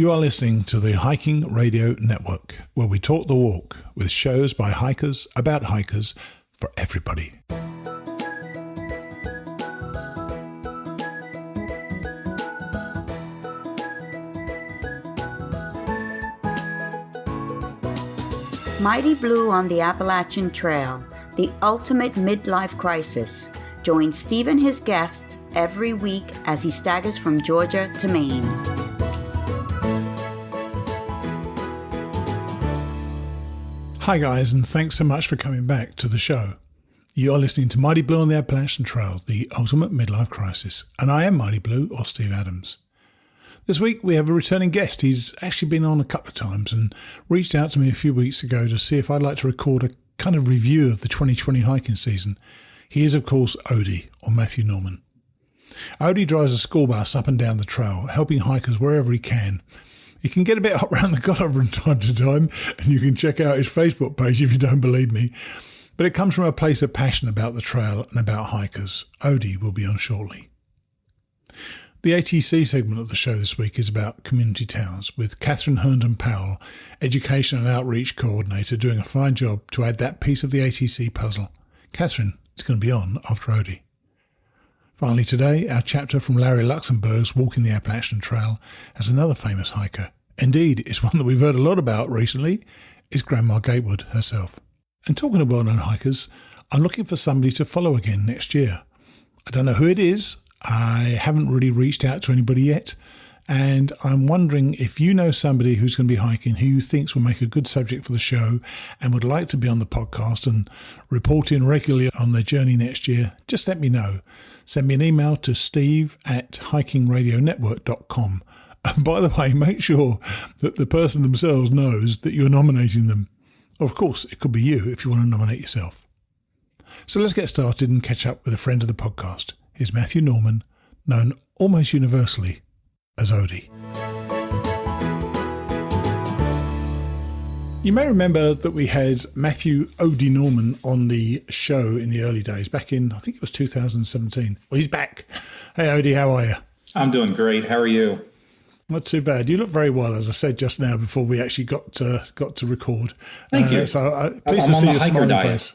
You are listening to the Hiking Radio Network, where we talk the walk with shows by hikers, about hikers, for everybody. Mighty Blue on the Appalachian Trail, the ultimate midlife crisis. Join Steve and his guests every week as he staggers from Georgia to Maine. Hi guys, and thanks so much for coming back to the show. You are listening to Mighty Blue on the Appalachian Trail, the ultimate midlife crisis. And I am Mighty Blue, or Steve Adams. This week we have a returning guest. He's actually been on a couple of times and reached out to me a few weeks ago to see if I'd like to record a kind of review of the 2020 hiking season. He is, of course, Odie, or Matthew Norman. Odie drives a school bus up and down the trail, helping hikers wherever he can. He can get a bit hot round the collar from time to time, and you can check out his Facebook page if you don't believe me. But it comes from a place of passion about the trail and about hikers. Odie will be on shortly. The ATC segment of the show this week is about community towns, with Kathryn Herndon-Powell, Education and Outreach Coordinator, doing a fine job to add that piece of the ATC puzzle. Kathryn is going to be on after Odie. Finally today, our chapter from Larry Luxenburg's Walking the Appalachian Trail has another famous hiker. Indeed, it's one that we've heard a lot about recently, is Grandma Gatewood herself. And talking of well-known hikers, I'm looking for somebody to follow again next year. I don't know who it is. I haven't really reached out to anybody yet, and I'm wondering if you know somebody who's going to be hiking who you think will make a good subject for the show and would like to be on the podcast and report in regularly on their journey next year. Just let me know. Send me an email to steve@hikingradionetwork.com. And by the way, make sure that the person themselves knows that you're nominating them. Or of course, it could be you if you want to nominate yourself. So let's get started and catch up with a friend of the podcast. Is Matthew Norman, known almost universally as Odie. You may remember that we had Matthew Odie Norman on the show in the early days, back in, I think it was 2017. Well, he's back. Hey Odie, how are you? I'm doing great. How are you? Not too bad. You look very well, as I said just now before we actually got to record. Thank you. So pleased to see your smiling face.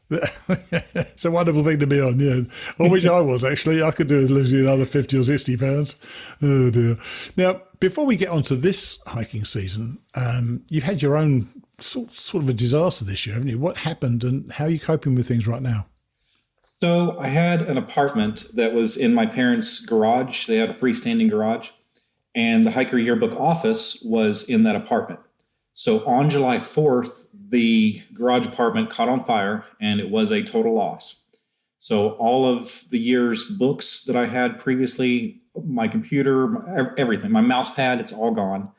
It's a wonderful thing to be on, yeah. I wish I was, actually. I could do with losing another 50 or 60 pounds. Oh, dear. Now, before we get on to this hiking season, you've had your own sort of a disaster this year, haven't you? What happened and how are you coping with things right now? So I had an apartment that was in my parents' garage. They had a freestanding garage, and the Hiker Yearbook office was in that apartment. So on July 4th, the garage apartment caught on fire, and it was a total loss. So all of the year's books that I had previously, my computer, everything, my mouse pad, it's all gone.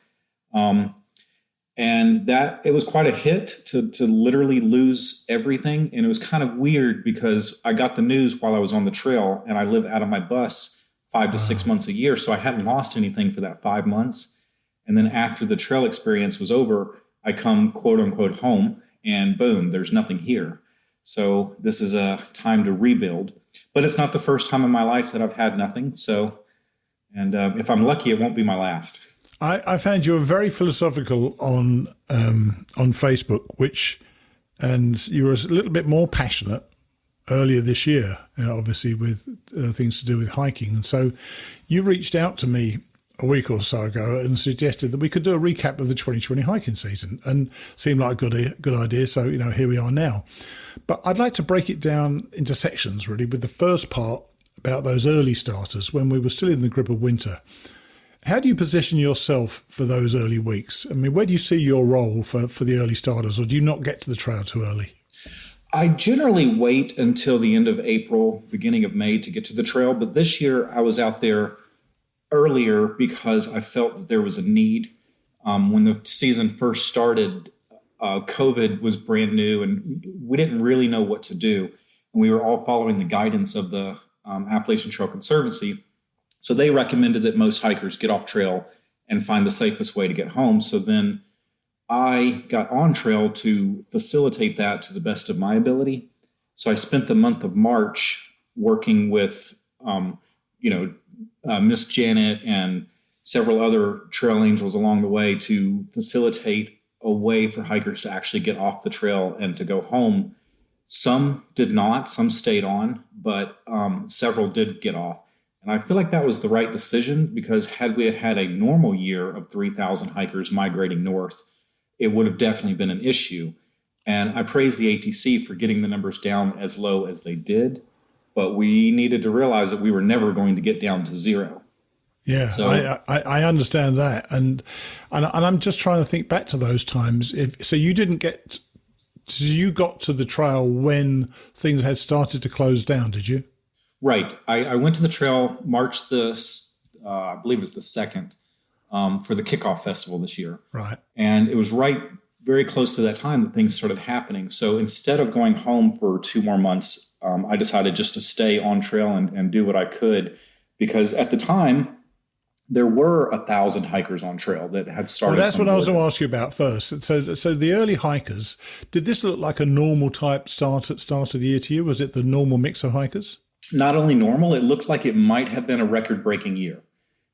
And that it was quite a hit to literally lose everything. And it was kind of weird because I got the news while I was on the trail, and I live out of my bus 5 to 6 months a year. So I hadn't lost anything for that 5 months. And then after the trail experience was over, I come quote unquote home, and boom, there's nothing here. So this is a time to rebuild, but it's not the first time in my life that I've had nothing. So, and if I'm lucky, it won't be my last. I found you were very philosophical on Facebook, and you were a little bit more passionate earlier this year, obviously with things to do with hiking. And so you reached out to me a week or so ago and suggested that we could do a recap of the 2020 hiking season, and seemed like a good idea. So, here we are now. But I'd like to break it down into sections, really, with the first part about those early starters when we were still in the grip of winter. How do you position yourself for those early weeks? I mean, where do you see your role for the early starters, or do you not get to the trail too early? I generally wait until the end of April, beginning of May to get to the trail. But this year I was out there earlier because I felt that there was a need. When the season first started, COVID was brand new and we didn't really know what to do. And we were all following the guidance of the Appalachian Trail Conservancy. So they recommended that most hikers get off trail and find the safest way to get home. So then I got on trail to facilitate that to the best of my ability. So I spent the month of March working with, Miss Janet and several other trail angels along the way to facilitate a way for hikers to actually get off the trail and to go home. Some did not, some stayed on, but several did get off. And I feel like that was the right decision, because had we had a normal year of 3,000 hikers migrating north, it would have definitely been an issue. And I praise the ATC for getting the numbers down as low as they did, but we needed to realize that we were never going to get down to zero. Yeah, so, I understand that. And I'm just trying to think back to those times. So you got to the trail when things had started to close down, did you? Right. I went to the trail March I believe it was the 2nd, for the kickoff festival this year. Right. And it was very close to that time that things started happening. So instead of going home for 2 more months, I decided just to stay on trail and do what I could, because at the time there were 1,000 hikers on trail that had started. Well, that's what I was going to ask you about first. So the early hikers, did this look like a normal type start of the year to you? Was it the normal mix of hikers? Not only normal, it looked like it might have been a record-breaking year.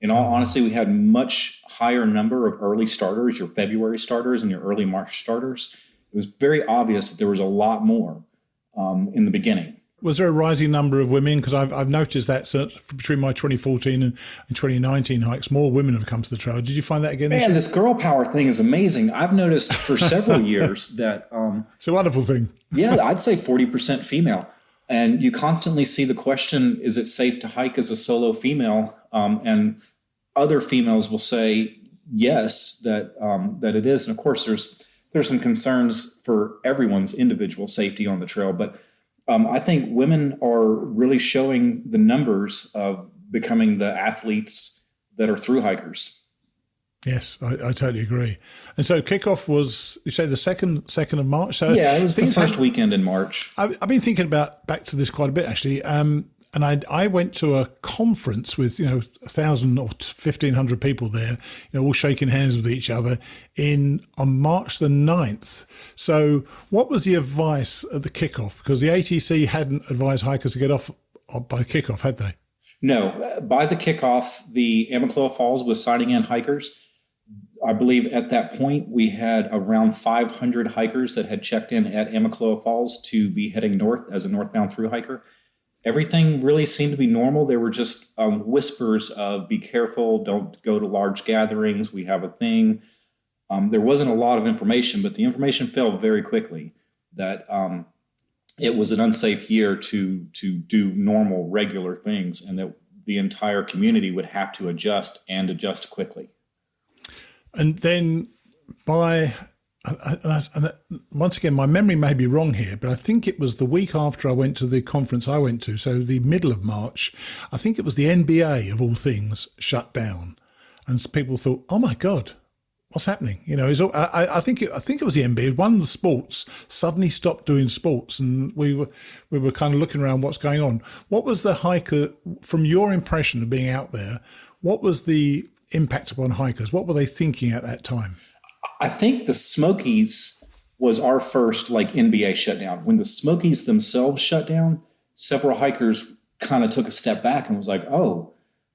In all honesty, we had much higher number of early starters, your February starters and your early March starters. It was very obvious that there was a lot more in the beginning. Was there a rising number of women? Because I've noticed that between my 2014 and 2019 hikes, more women have come to the trail. Did you find that again? Man, this girl power thing is amazing. I've noticed for several years that... it's a wonderful thing. Yeah, I'd say 40% female. And you constantly see the question, is it safe to hike as a solo female? And other females will say yes, that it is. And of course, there's some concerns for everyone's individual safety on the trail. But I think women are really showing the numbers of becoming the athletes that are through hikers. Yes, I totally agree. And so kickoff was, you say, the second of March? So yeah, it was the first weekend in March. I've been thinking back to this quite a bit, actually. And I went to a conference with, 1,000 or 1,500 people there, all shaking hands with each other on March the 9th. So what was the advice at the kickoff? Because the ATC hadn't advised hikers to get off by kickoff, had they? No. By the kickoff, the Amicaloa Falls was signing in hikers. I believe at that point we had around 500 hikers that had checked in at Amicaloa Falls to be heading north as a northbound through hiker. Everything really seemed to be normal. There were just whispers of be careful, don't go to large gatherings, we have a thing. There wasn't a lot of information, but the information fell very quickly that it was an unsafe year to do normal, regular things, and that the entire community would have to adjust quickly. And then once again, my memory may be wrong here, but I think it was the week after I went to the conference I went to, so the middle of March, I think it was the NBA, of all things, shut down. And people thought, oh my God, what's happening? I think it was the NBA. One of the sports suddenly stopped doing sports, and we were kind of looking around what's going on. What was the hiker, from your impression of being out there, what was the impact upon hikers? What were they thinking at that time? I think the Smokies was our first NBA shutdown. When the Smokies themselves shut down, several hikers kind of took a step back and was like, oh.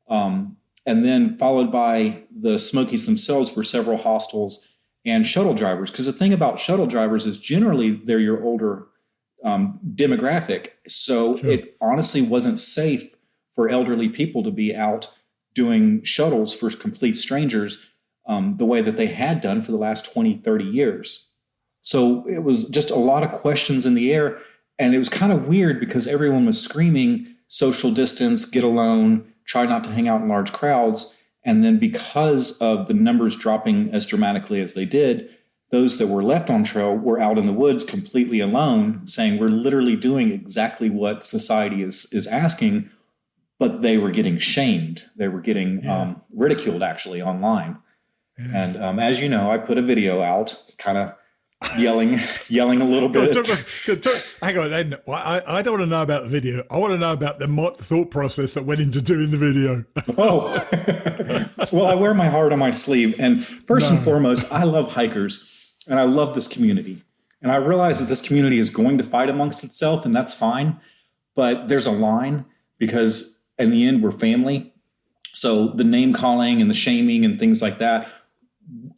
And then followed by the Smokies themselves were several hostels and shuttle drivers. Because the thing about shuttle drivers is generally they're your older demographic. So Sure. It honestly wasn't safe for elderly people to be out doing shuttles for complete strangers the way that they had done for the last 20, 30 years. So it was just a lot of questions in the air. And it was kind of weird because everyone was screaming, social distance, get alone, try not to hang out in large crowds. And then because of the numbers dropping as dramatically as they did, those that were left on trail were out in the woods completely alone, saying we're literally doing exactly what society is asking, but they were getting shamed. They were getting ridiculed actually online. Yeah. And as you know, I put a video out kind of yelling a little bit. Hang on, I don't want to know about the video. I want to know about the thought process that went into doing the video. Well, I wear my heart on my sleeve. And first and foremost, I love hikers and I love this community. And I realize that this community is going to fight amongst itself, and that's fine. But there's a line because in the end, we're family. So the name calling and the shaming and things like that,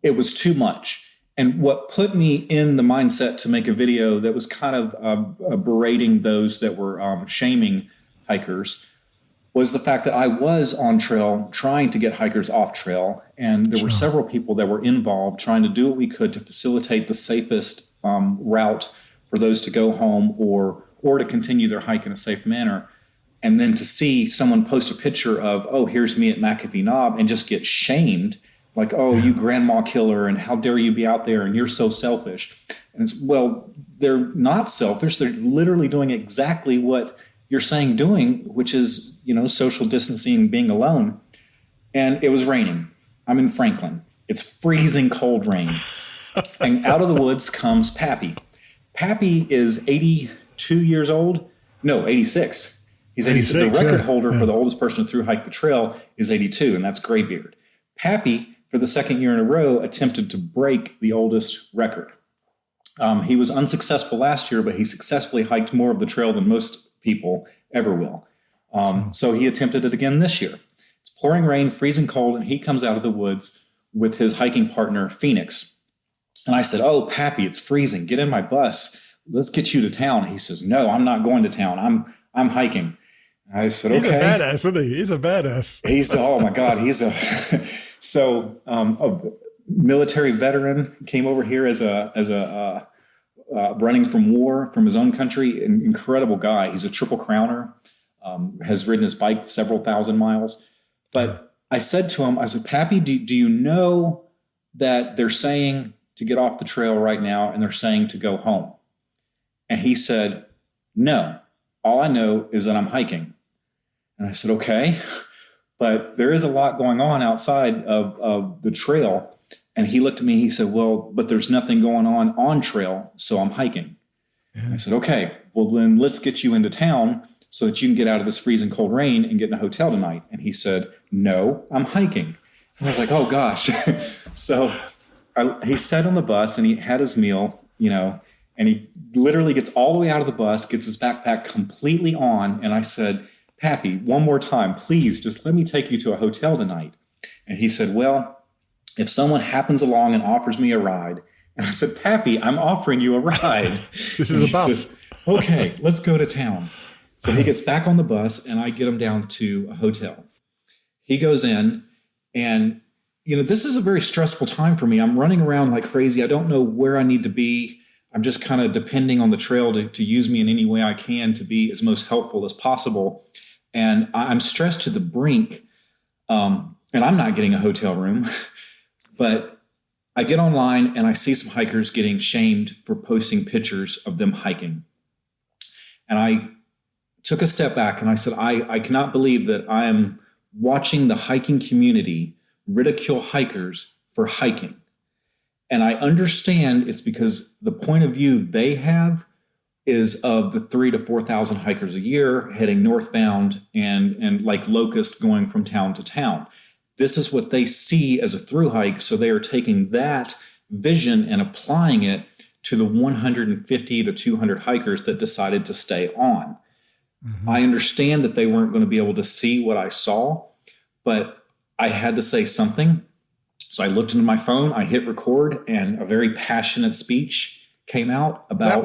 it was too much. And what put me in the mindset to make a video that was kind of berating those that were shaming hikers was the fact that I was on trail trying to get hikers off trail. And there were several people that were involved trying to do what we could to facilitate the safest route for those to go home or to continue their hike in a safe manner. And then to see someone post a picture of, oh, here's me at McAfee Knob, and just get shamed, like, oh, you grandma killer, and how dare you be out there, and you're so selfish. And it's, well, they're not selfish. They're literally doing exactly what you're saying doing, which is, social distancing, being alone. And it was raining. I'm in Franklin. It's freezing cold rain. And out of the woods comes Pappy. Pappy is 82 years old. No, 86. He's 86. The record holder for the oldest person to through hike the trail is 82, and that's Graybeard. Pappy, for the second year in a row, attempted to break the oldest record. He was unsuccessful last year, but he successfully hiked more of the trail than most people ever will. So he attempted it again this year. It's pouring rain, freezing cold, and he comes out of the woods with his hiking partner, Phoenix. And I said, oh, Pappy, it's freezing. Get in my bus. Let's get you to town. He says, no, I'm not going to town. I'm hiking. I said, okay. He's a badass, isn't he? He's a badass. Oh my God, a military veteran, came over here as a running from war from his own country. An incredible guy. He's a triple crowner, has ridden his bike several thousand miles. But I said to him, I said, Pappy, do you know that they're saying to get off the trail right now and they're saying to go home? And he said, no, all I know is that I'm hiking. And I said, okay, but there is a lot going on outside of the trail. And he looked at me, he said, well, but there's nothing going on trail, so I'm hiking. Yeah. I said, okay, well then let's get you into town so that you can get out of this freezing cold rain and get in a hotel tonight. And he said, no, I'm hiking. And I was like, oh gosh. So he sat on the bus and he had his meal, and he literally gets all the way out of the bus, gets his backpack completely on. And I said, Pappy, one more time, please, just let me take you to a hotel tonight. And he said, well, if someone happens along and offers me a ride. And I said, Pappy, I'm offering you a ride. This is a bus. Says, okay, let's go to town. So he gets back on the bus and I get him down to a hotel. He goes in and, this is a very stressful time for me. I'm running around like crazy. I don't know where I need to be. I'm just kind of depending on the trail to use me in any way I can to be as most helpful as possible. And I'm stressed to the brink, and I'm not getting a hotel room. But I get online and I see some hikers getting shamed for posting pictures of them hiking. And I took a step back and I said, I cannot believe that I am watching the hiking community ridicule hikers for hiking. And I understand it's because the point of view they have is of the 3,000 to 4,000 hikers a year heading northbound and like locust going from town to town. This is what they see as a through hike. So they are taking that vision and applying it to the 150 to 200 hikers that decided to stay on. Mm-hmm. I understand that they weren't going to be able to see what I saw, but I had to say something. So I looked into my phone, I hit record, and a very passionate speech came out about...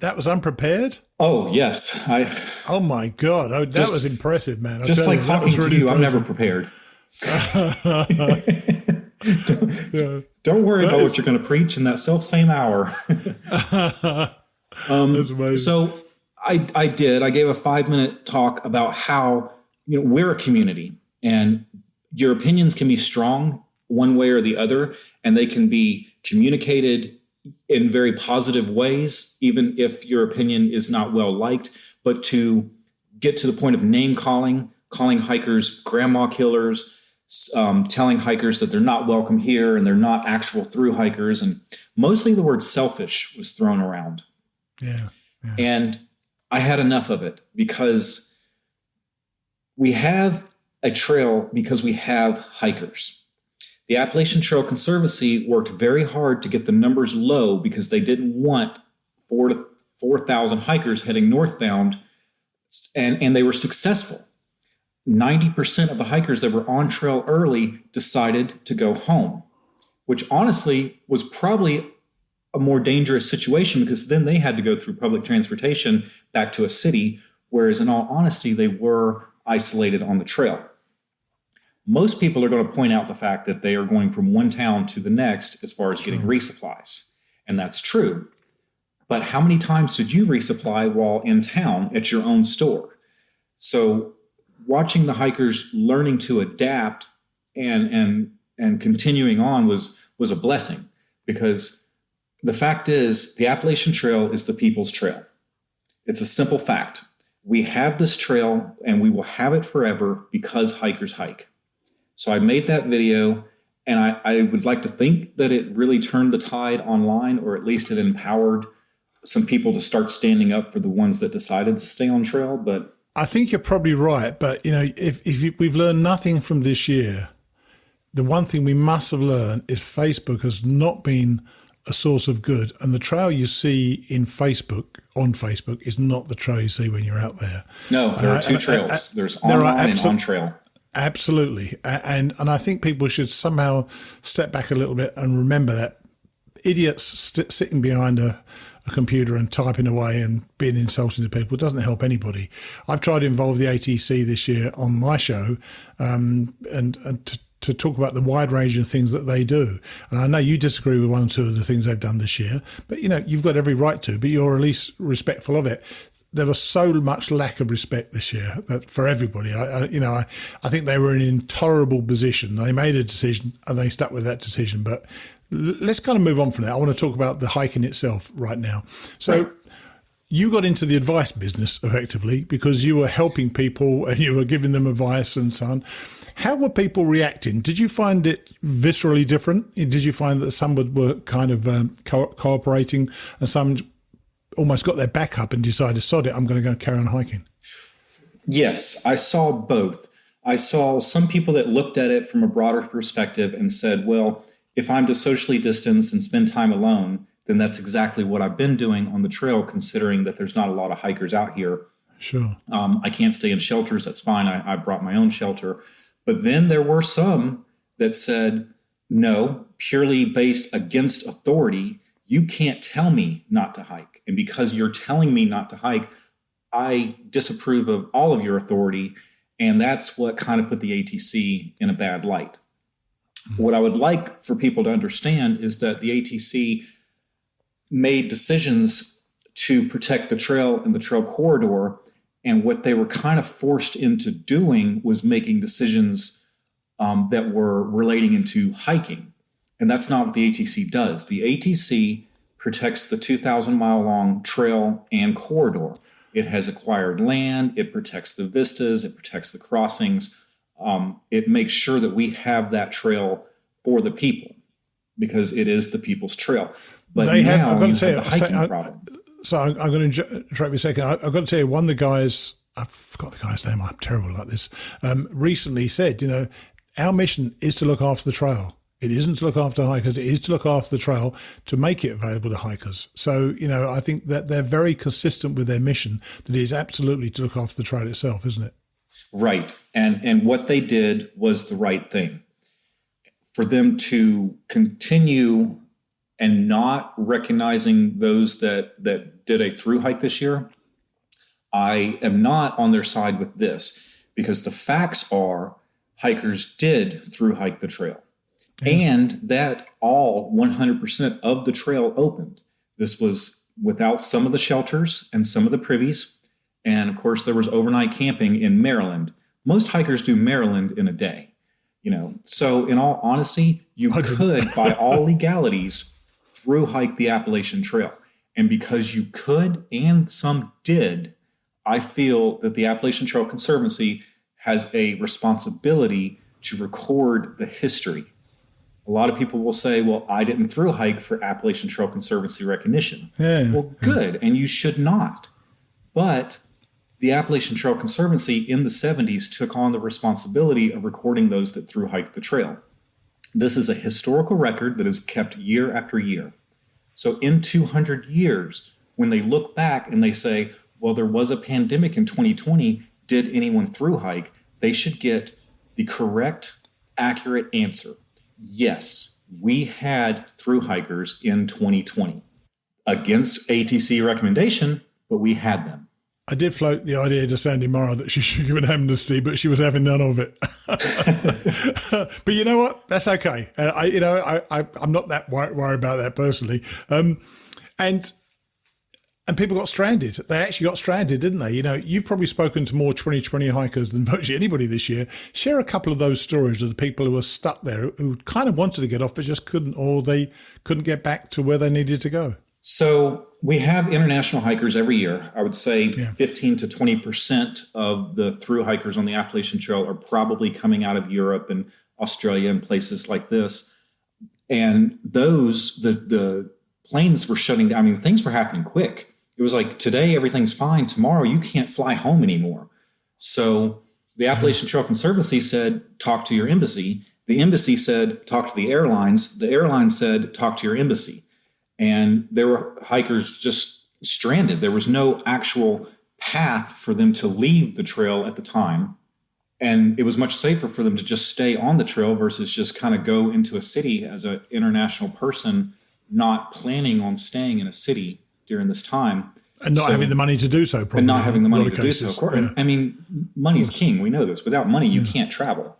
That was unprepared? Oh, yes. Oh, my God. That was impressive, man. Just like talking to you, I'm never prepared. Don't worry about what you're going to preach in that self-same hour. That's amazing. So I gave a 5-minute talk about how, we're a community and your opinions can be strong one way or the other, and they can be communicated in very positive ways, even if your opinion is not well liked. But to get to the point of name calling hikers grandma killers, telling hikers that they're not welcome here and they're not actual through hikers, and mostly the word selfish was thrown around. Yeah. And I had enough of it, because we have a trail because we have hikers. The Appalachian Trail Conservancy worked very hard to get the numbers low because they didn't want 4,000 hikers heading northbound, and they were successful. 90% of the hikers that were on trail early decided to go home, which honestly was probably a more dangerous situation because then they had to go through public transportation back to a city, whereas in all honesty, they were isolated on the trail. Most people are going to point out the fact that they are going from one town to the next as far as getting resupplies. And that's true. But how many times did you resupply while in town at your own store? So watching the hikers learning to adapt and continuing on was a blessing, because the fact is the Appalachian Trail is the people's trail. It's a simple fact. We have this trail and we will have it forever because hikers hike. So I made that video, and I would like to think that it really turned the tide online, or at least it empowered some people to start standing up for the ones that decided to stay on trail. But I think you're probably right. But, if we've learned nothing from this year, the one thing we must have learned is Facebook has not been a source of good. And the trail you see on Facebook is not the trail you see when you're out there. No, there are two trails. There's online and on trail. Absolutely. And I think people should somehow step back a little bit and remember that idiots sitting behind a computer and typing away and being insulting to people doesn't help anybody. I've tried to involve the ATC this year on my show and to talk about the wide range of things that they do. And I know you disagree with one or two of the things they've done this year, but you've got every right to, but you're at least respectful of it. There was so much lack of respect this year that for everybody. I think they were in an intolerable position. They made a decision and they stuck with that decision. But let's kind of move on from that. I want to talk about the hiking itself right now. So you got into the advice business effectively because you were helping people and you were giving them advice and so on. How were people reacting? Did you find it viscerally different? Did you find that some were kind of cooperating and some almost got their back up and decided, sod it, I'm going to go carry on hiking? Yes, I saw both. I saw some people that looked at it from a broader perspective and said, well, if I'm to socially distance and spend time alone, then that's exactly what I've been doing on the trail, considering that there's not a lot of hikers out here. Sure. I can't stay in shelters. That's fine. I brought my own shelter. But then there were some that said, no, purely based against authority, you can't tell me not to hike. And because you're telling me not to hike, I disapprove of all of your authority. And that's what kind of put the ATC in a bad light. What I would like for people to understand is that the ATC made decisions to protect the trail and the trail corridor. And what they were kind of forced into doing was making decisions that were relating into hiking. And that's not what the ATC does. The ATC protects the 2,000-mile-long trail and corridor. It has acquired land. It protects the vistas. It protects the crossings. It makes sure that we have that trail for the people because it is the people's trail. But they have, now I've got to you tell have you, the hiking problem. So I'm going to interrupt you a second. I've got to tell you, one of the guys, I forgot the guy's name, I'm terrible like this, recently said, our mission is to look after the trail. It isn't to look after hikers. It is to look after the trail to make it available to hikers. So, I think that they're very consistent with their mission, that it is absolutely to look after the trail itself, isn't it? Right. And what they did was the right thing. For them to continue and not recognizing those that did a through hike this year, I am not on their side with this, because the facts are hikers did through hike the trail. And that all 100% of the trail opened. This was without some of the shelters and some of the privies. And of course, there was overnight camping in Maryland. Most hikers do Maryland in a day. So in all honesty, you could, by all legalities, through hike the Appalachian Trail. And because you could, and some did, I feel that the Appalachian Trail Conservancy has a responsibility to record the history. A lot of people will say, well, I didn't through hike for Appalachian Trail Conservancy recognition. Yeah. Well, good. And you should not. But the Appalachian Trail Conservancy in the 70s took on the responsibility of recording those that through hiked the trail. This is a historical record that is kept year after year. So in 200 years, when they look back and they say, well, there was a pandemic in 2020, did anyone through hike? they should get the correct, accurate answer. Yes, we had thru hikers in 2020 against ATC recommendation, but we had them. I did float the idea to Sandy Morrow that she should give an amnesty, but she was having none of it. But you know what? That's okay. I'm not that worried about that personally. And people got stranded. They actually got stranded, didn't they? You've probably spoken to more 2020 hikers than virtually anybody this year. Share a couple of those stories of the people who were stuck there, who kind of wanted to get off but just couldn't, or they couldn't get back to where they needed to go. So we have international hikers every year. I would say 15 to 20% of the thru hikers on the Appalachian Trail are probably coming out of Europe and Australia and places like this. And those, the planes were shutting down. I mean, things were happening quick. It was like, today everything's fine. Tomorrow you can't fly home anymore. So the Appalachian Trail Conservancy said, talk to your embassy. The embassy said, talk to the airlines. The airlines said, talk to your embassy. And there were hikers just stranded. There was no actual path for them to leave the trail at the time. And it was much safer for them to just stay on the trail versus just kind of go into a city as an international person, not planning on staying in a city during this time. And not having the money to do so, probably. And not having the money to do so, of course. Yeah. I mean, money's king. We know this. Without money, you can't travel.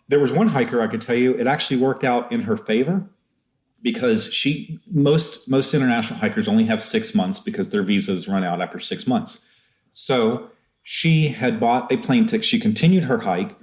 There was one hiker I could tell you, it actually worked out in her favor, because most international hikers only have 6 months because their visas run out after 6 months. So she had bought a plane ticket. She continued her hike.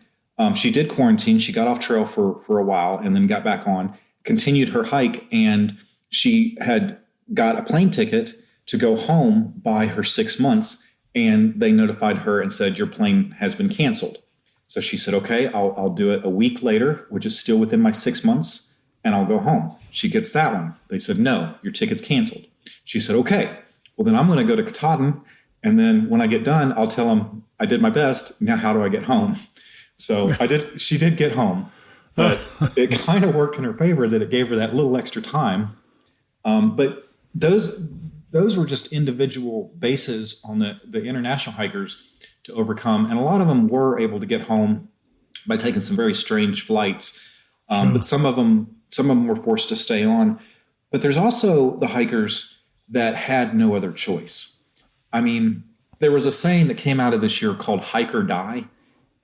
She did quarantine. She got off trail for a while and then got back on, continued her hike, and she had got a plane ticket to go home by her 6 months, and they notified her and said, your plane has been canceled. So she said, okay, I'll do it a week later, which is still within my 6 months, and I'll go home. She gets that one. They said, no, your ticket's canceled. She said, okay, well, then I'm going to go to Katahdin, and then when I get done, I'll tell them I did my best. Now, how do I get home? So she did get home, but it kind of worked in her favor that it gave her that little extra time. But those were just individual bases on the international hikers to overcome. And a lot of them were able to get home by taking some very strange flights. But some of them were forced to stay on. But there's also the hikers that had no other choice. I mean, there was a saying that came out of this year called hike or die.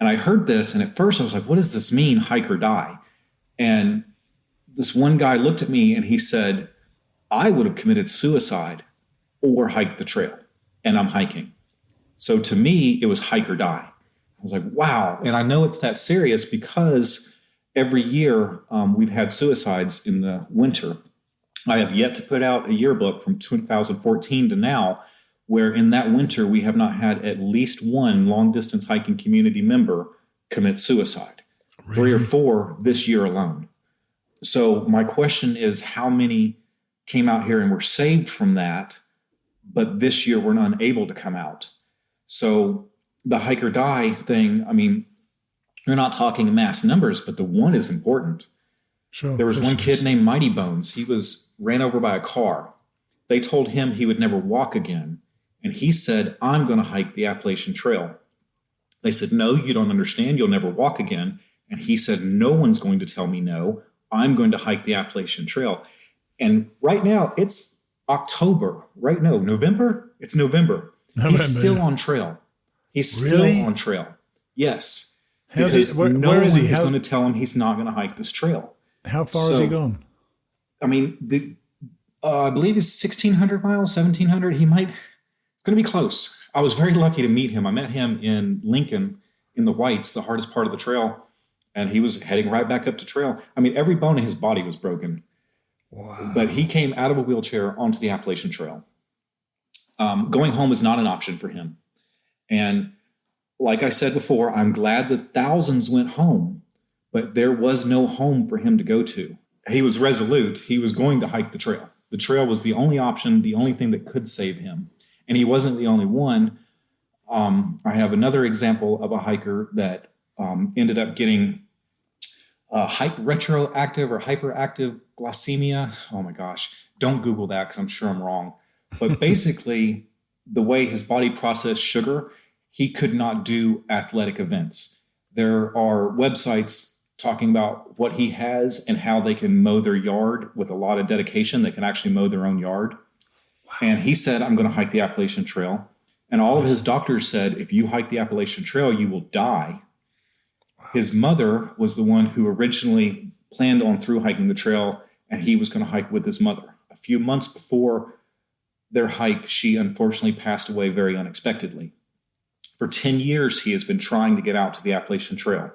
And I heard this, and at first I was like, what does this mean, hike or die? And this one guy looked at me and he said, I would have committed suicide or hiked the trail, and I'm hiking. So to me, it was hike or die. I was like, wow. And I know it's that serious because every year we've had suicides in the winter. I have yet to put out a yearbook from 2014 to now, where in that winter we have not had at least one long-distance hiking community member commit suicide. Really? 3 or 4 this year alone. So my question is, how many came out here and were saved from that, but this year were unable to come out? So the hike or die thing, I mean, you're not talking mass numbers, but the one is important. Sure. There was one kid named Mighty Bones. He was ran over by a car. They told him he would never walk again. And he said, I'm going to hike the Appalachian Trail. They said, no, you don't understand. You'll never walk again. And he said, no one's going to tell me no. I'm going to hike the Appalachian Trail. And right now it's October. Right? No, November? It's November. He's still on trail. He's still on trail. Yes. Because where no is one he? is going to tell him he's not going to hike this trail. How far has he gone? I mean, I believe it's 1,600 miles, 1,700. It's going to be close. I was very lucky to meet him. I met him in Lincoln in the Whites, the hardest part of the trail. And he was heading right back up to trail. I mean, every bone in his body was broken. Wow. But he came out of a wheelchair onto the Appalachian Trail. Going home is not an option for him. And like I said before, I'm glad that thousands went home, but there was no home for him to go to. He was resolute. He was going to hike the trail. The trail was the only option, the only thing that could save him. And he wasn't the only one. I have another example of a hiker that ended up getting retroactive or hyperactive glycemia. Oh my gosh. Don't Google that because I'm sure I'm wrong. But basically, the way his body processed sugar, he could not do athletic events. There are websites talking about what he has and how they can mow their yard with a lot of dedication. They can actually mow their own yard. Wow. And he said, I'm going to hike the Appalachian Trail. And all of his doctors said, if you hike the Appalachian Trail, you will die. Wow. His mother was the one who originally planned on through hiking the trail, and he was going to hike with his mother. A few months before their hike, she unfortunately passed away very unexpectedly. For 10 years, he has been trying to get out to the Appalachian Trail.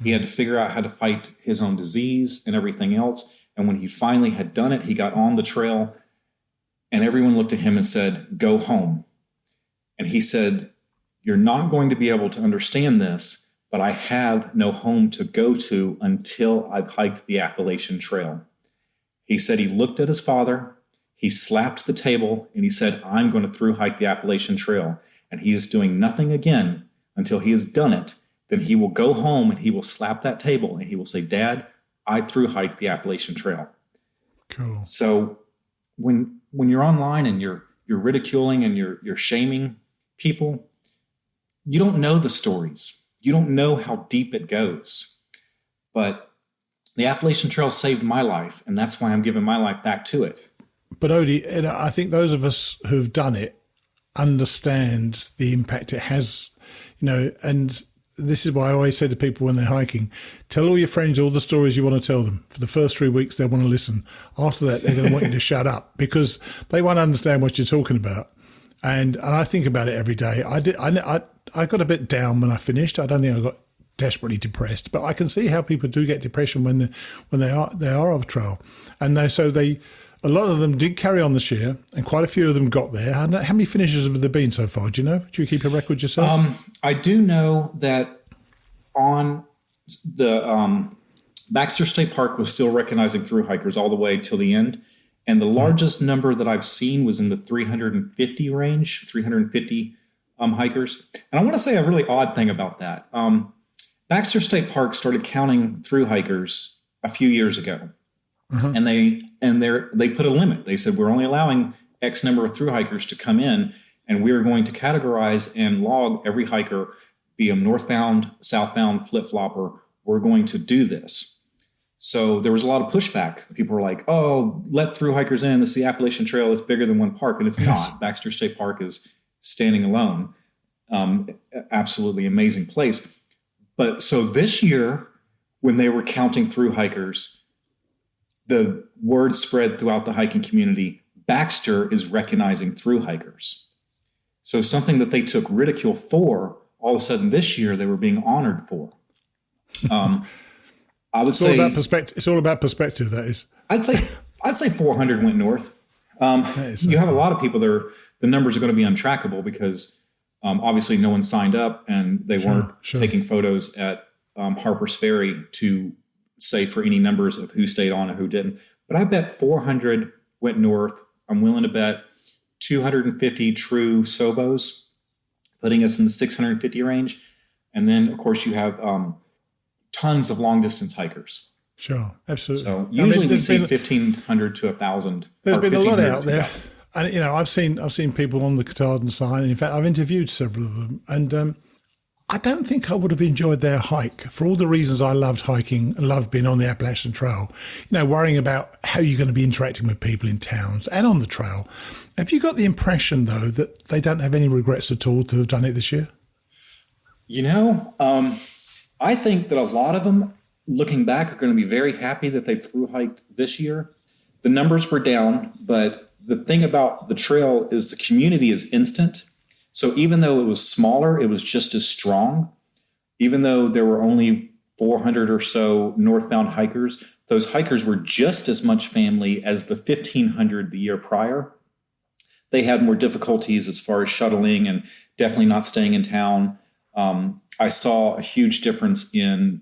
He had to figure out how to fight his own disease and everything else. And when he finally had done it, he got on the trail, and everyone looked at him and said, go home. And he said, you're not going to be able to understand this, but I have no home to go to until I've hiked the Appalachian Trail. He said he looked at his father, he slapped the table, and he said, I'm going to through hike the Appalachian Trail. And he is doing nothing again until he has done it. Then he will go home and he will slap that table and he will say, Dad, I through hiked the Appalachian Trail. Cool. So when you're online and you're ridiculing and you're shaming people, you don't know the stories. You don't know how deep it goes. But the Appalachian Trail saved my life, and that's why I'm giving my life back to it. But Odie, I think those of us who've done it understand the impact it has, and this is why I always say to people when they're hiking, tell all your friends all the stories you want to tell them. For the first 3 weeks, they'll want to listen. After that, they're going to want you to shut up because they won't understand what you're talking about. And I think about it every day. I got a bit down when I finished. I don't think I got desperately depressed, but I can see how people do get depression when they are off trail. And a lot of them did carry on this year, and quite a few of them got there. How many finishes have there been so far? Do you know? Do you keep a record yourself? I do know that on the Baxter State Park was still recognizing through hikers all the way till the end. And the largest number that I've seen was in the 350 range, 350 hikers. And I want to say a really odd thing about that. Baxter State Park started counting through hikers a few years ago. Uh-huh. And they put a limit. They said, we're only allowing X number of through hikers to come in, and we're going to categorize and log every hiker, be a northbound, southbound, flip-flopper. We're going to do this. So there was a lot of pushback. People were like, oh, let through hikers in. This is the Appalachian Trail. It's bigger than one park. And it's not. Baxter State Park is standing alone. Absolutely amazing place. But so this year, when they were counting through hikers, the word spread throughout the hiking community, Baxter is recognizing through hikers. So something that they took ridicule for, all of a sudden this year they were being honored for. I would say it's all about perspective. That is. I'd say 400 went north. You have a lot of people there. The numbers are going to be untrackable because obviously no one signed up and they weren't taking photos at Harper's Ferry to say for any numbers of who stayed on and who didn't. But I bet 400 went north. I'm willing to bet 250 true Sobos, putting us in the 650 range. And then, of course, you have tons of long-distance hikers. Sure, absolutely. So usually we see 1,500 to 1,000. There's been a lot out there. And, I've seen people on the Katahdin sign. And in fact, I've interviewed several of them. And I don't think I would have enjoyed their hike for all the reasons I loved hiking and loved being on the Appalachian Trail, worrying about how you're going to be interacting with people in towns and on the trail. Have you got the impression, though, that they don't have any regrets at all to have done it this year? I think that a lot of them, looking back, are going to be very happy that they through hiked this year. The numbers were down, but the thing about the trail is the community is instant. So even though it was smaller, it was just as strong. Even though there were only 400 or so northbound hikers, those hikers were just as much family as the 1,500 the year prior. They had more difficulties as far as shuttling and definitely not staying in town. I saw a huge difference in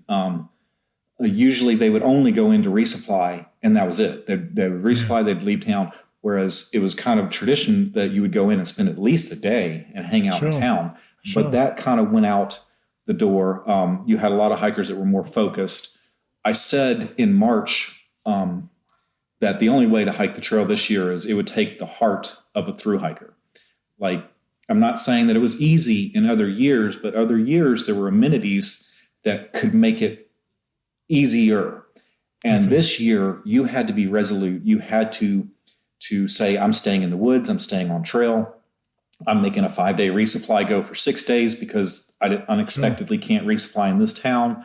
usually they would only go in to resupply, and that was it. They would resupply, they'd leave town. Whereas it was kind of tradition that you would go in and spend at least a day and hang out in town. Sure. But that kind of went out the door. You had a lot of hikers that were more focused. I said in March that the only way to hike the trail this year is it would take the heart of a through hiker. Like I'm not saying that it was easy in other years, but other years there were amenities that could make it easier. And this year you had to be resolute. You had to say, I'm staying in the woods. I'm staying on trail. I'm making a 5-day resupply go for 6 days because I unexpectedly can't resupply in this town.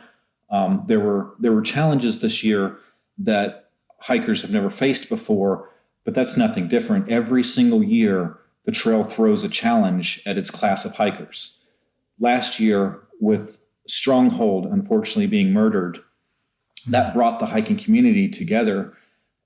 There were challenges this year that hikers have never faced before, but that's nothing different. Every single year, the trail throws a challenge at its class of hikers. Last year, with Stronghold unfortunately being murdered, that brought the hiking community together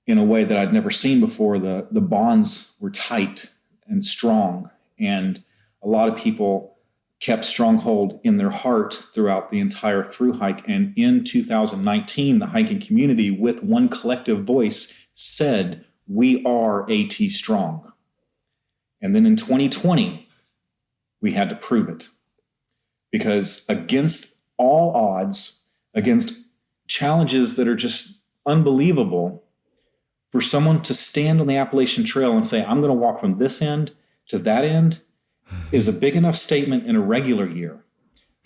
in a way that I'd never seen before. The bonds were tight and strong, and a lot of people kept Stronghold in their heart throughout the entire thru hike. And in 2019, the hiking community, with one collective voice, said, we are AT strong. And then in 2020, we had to prove it. Because against all odds, against challenges that are just unbelievable, for someone to stand on the Appalachian Trail and say, I'm going to walk from this end to that end, is a big enough statement in a regular year.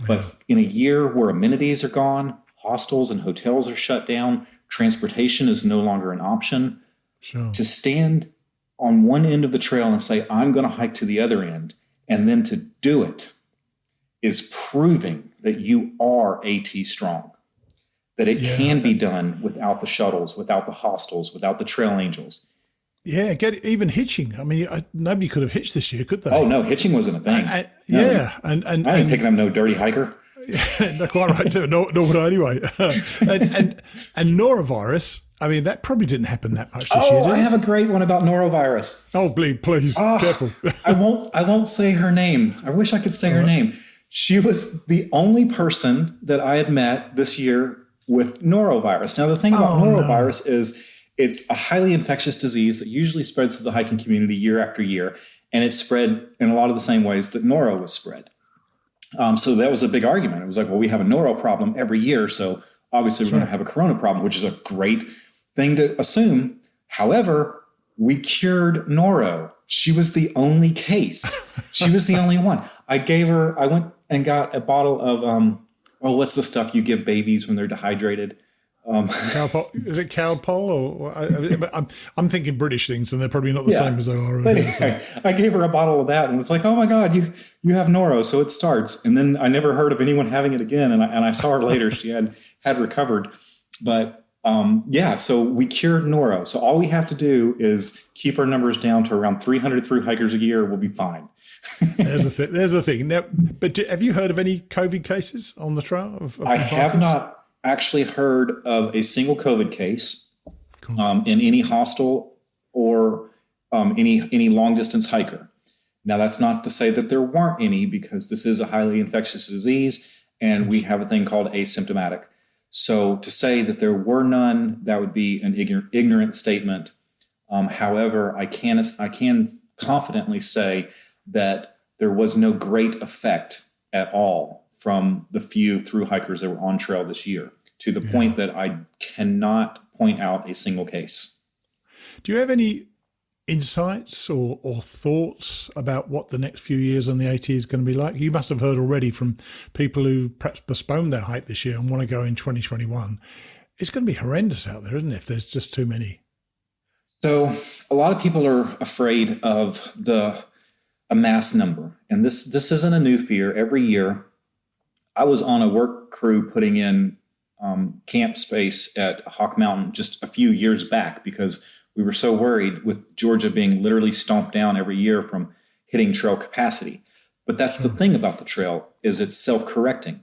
But in a year where amenities are gone, hostels and hotels are shut down, transportation is no longer an option, to stand on one end of the trail and say, I'm going to hike to the other end, and then to do it is proving that you are AT strong, that it can be done without the shuttles, without the hostels, without the trail angels. Yeah, even hitching. I mean, nobody could have hitched this year, could they? Oh, no, hitching wasn't a thing. And I ain't picking up no dirty hiker. Yeah, quite right too. Nor would I anyway. and norovirus, I mean, that probably didn't happen that much this year, did it? I have a great one about norovirus. Oh, please, careful. I won't say her name. I wish I could say her name. She was the only person that I had met this year with norovirus. Now, the thing about norovirus is it's a highly infectious disease that usually spreads to the hiking community year after year, and it's spread in a lot of the same ways that noro was spread. So that was a big argument. It was like, well, we have a noro problem every year, so obviously we're going to have a corona problem, which is a great thing to assume. However, we cured noro. She was the only case. She was the only one. I went and got a bottle of, what's the stuff you give babies when they're dehydrated? Is it Cowpole? Or I'm thinking British things, and they're probably not the same as they are over here. So. I gave her a bottle of that, and it's like, oh my God, you have noro, so it starts. And then I never heard of anyone having it again, and I saw her later; she had recovered. But so we cured noro. So all we have to do is keep our numbers down to around 300 through hikers a year. We'll be fine. There's the thing. Now, but have you heard of any COVID cases on the trail? I have not actually heard of a single COVID case in any hostel or any long distance hiker. Now, that's not to say that there weren't any, because this is a highly infectious disease and we have a thing called asymptomatic. So to say that there were none, that would be an ignorant statement. However, I can confidently say that there was no great effect at all from the few through hikers that were on trail this year, to the point that I cannot point out a single case. Do you have any insights or thoughts about what the next few years on the AT is going to be like? You must have heard already from people who perhaps postponed their hike this year and want to go in 2021. It's going to be horrendous out there, isn't it, if there's just too many? So a lot of people are afraid of a mass number. And this isn't a new fear. Every year, I was on a work crew putting in camp space at Hawk Mountain just a few years back, because we were so worried with Georgia being literally stomped down every year from hitting trail capacity. But that's the thing about the trail, is it's self-correcting.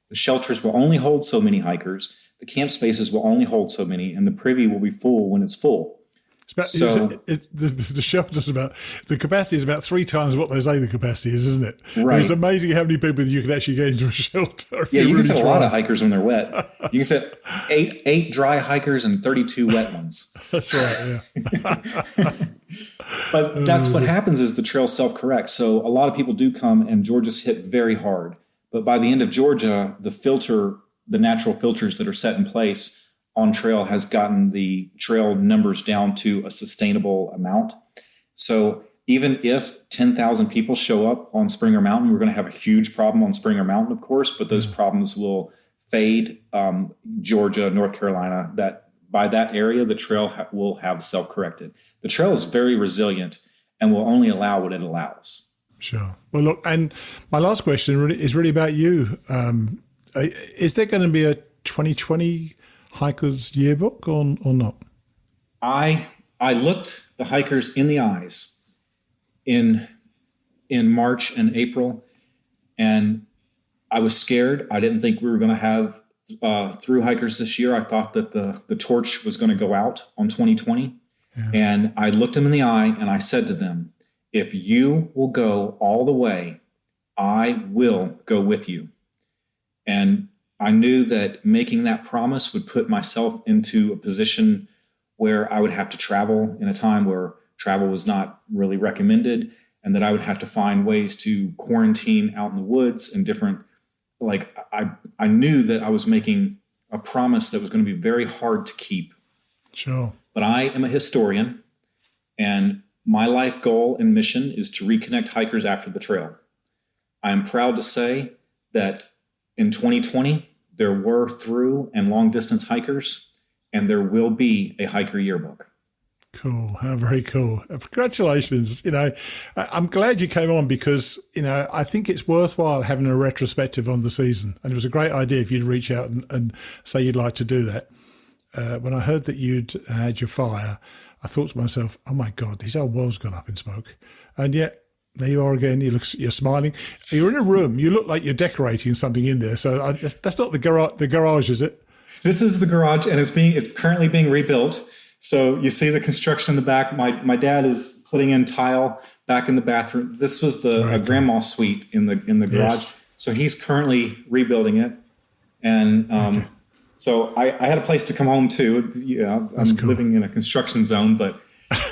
The shelters will only hold so many hikers, the camp spaces will only hold so many, and the privy will be full when it's full. The shelter's the capacity is about 3 times what they say the capacity is, isn't it? Right. It's amazing how many people you can actually get into a shelter. Yeah, you can fit a lot of hikers when they're wet. You can fit eight dry hikers and 32 wet ones. That's right, yeah. But that's what happens, is the trail self-corrects. So a lot of people do come, and Georgia's hit very hard. But by the end of Georgia, the natural filters that are set in place on trail has gotten the trail numbers down to a sustainable amount. So even if 10,000 people show up on Springer Mountain, we're going to have a huge problem on Springer Mountain, of course, but those problems will fade. Georgia, North Carolina, that by that area, the trail will have self-corrected. The trail is very resilient and will only allow what it allows. Sure. Well, look, and my last question is really about you. Is there going to be a 2020 Hikers Yearbook or not? I looked the hikers in the eyes in March and April, and I was scared. I didn't think we were going to have through hikers this year. I thought that the torch was going to go out on 2020. Yeah. And I looked them in the eye and I said to them, if you will go all the way, I will go with you. And I knew that making that promise would put myself into a position where I would have to travel in a time where travel was not really recommended, and that I would have to find ways to quarantine out in the woods and different, I knew that I was making a promise that was going to be very hard to keep. Sure. But I am a historian, and my life goal and mission is to reconnect hikers after the trail. I am proud to say that in 2020, there were through and long distance hikers, and there will be a Hiker Yearbook. Cool. Very cool. Congratulations. I'm glad you came on because, I think it's worthwhile having a retrospective on the season. And it was a great idea if you'd reach out and say you'd like to do that. When I heard that you'd had your fire, I thought to myself, oh my God, his whole world's gone up in smoke. And yet, there you are again. You're smiling. You're in a room. You look like you're decorating something in there. So that's not the garage, is it? This is the garage, and it's currently being rebuilt. So you see the construction in the back. My dad is putting in tile back in the bathroom. This was the grandma suite in the garage. Yes. So he's currently rebuilding it, and so I had a place to come home to. I'm cool. Living in a construction zone,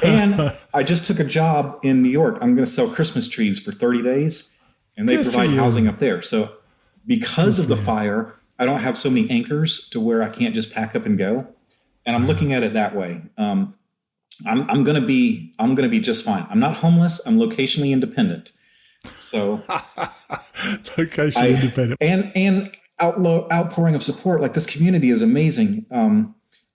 and I just took a job in New York. I'm going to sell Christmas trees for 30 days, and they provide housing up there. So because of the fire, I don't have so many anchors to where I can't just pack up and go. And I'm looking at it that way. I'm going to be just fine. I'm not homeless. I'm locationally independent. So independent and outpouring of support. Like, this community is amazing.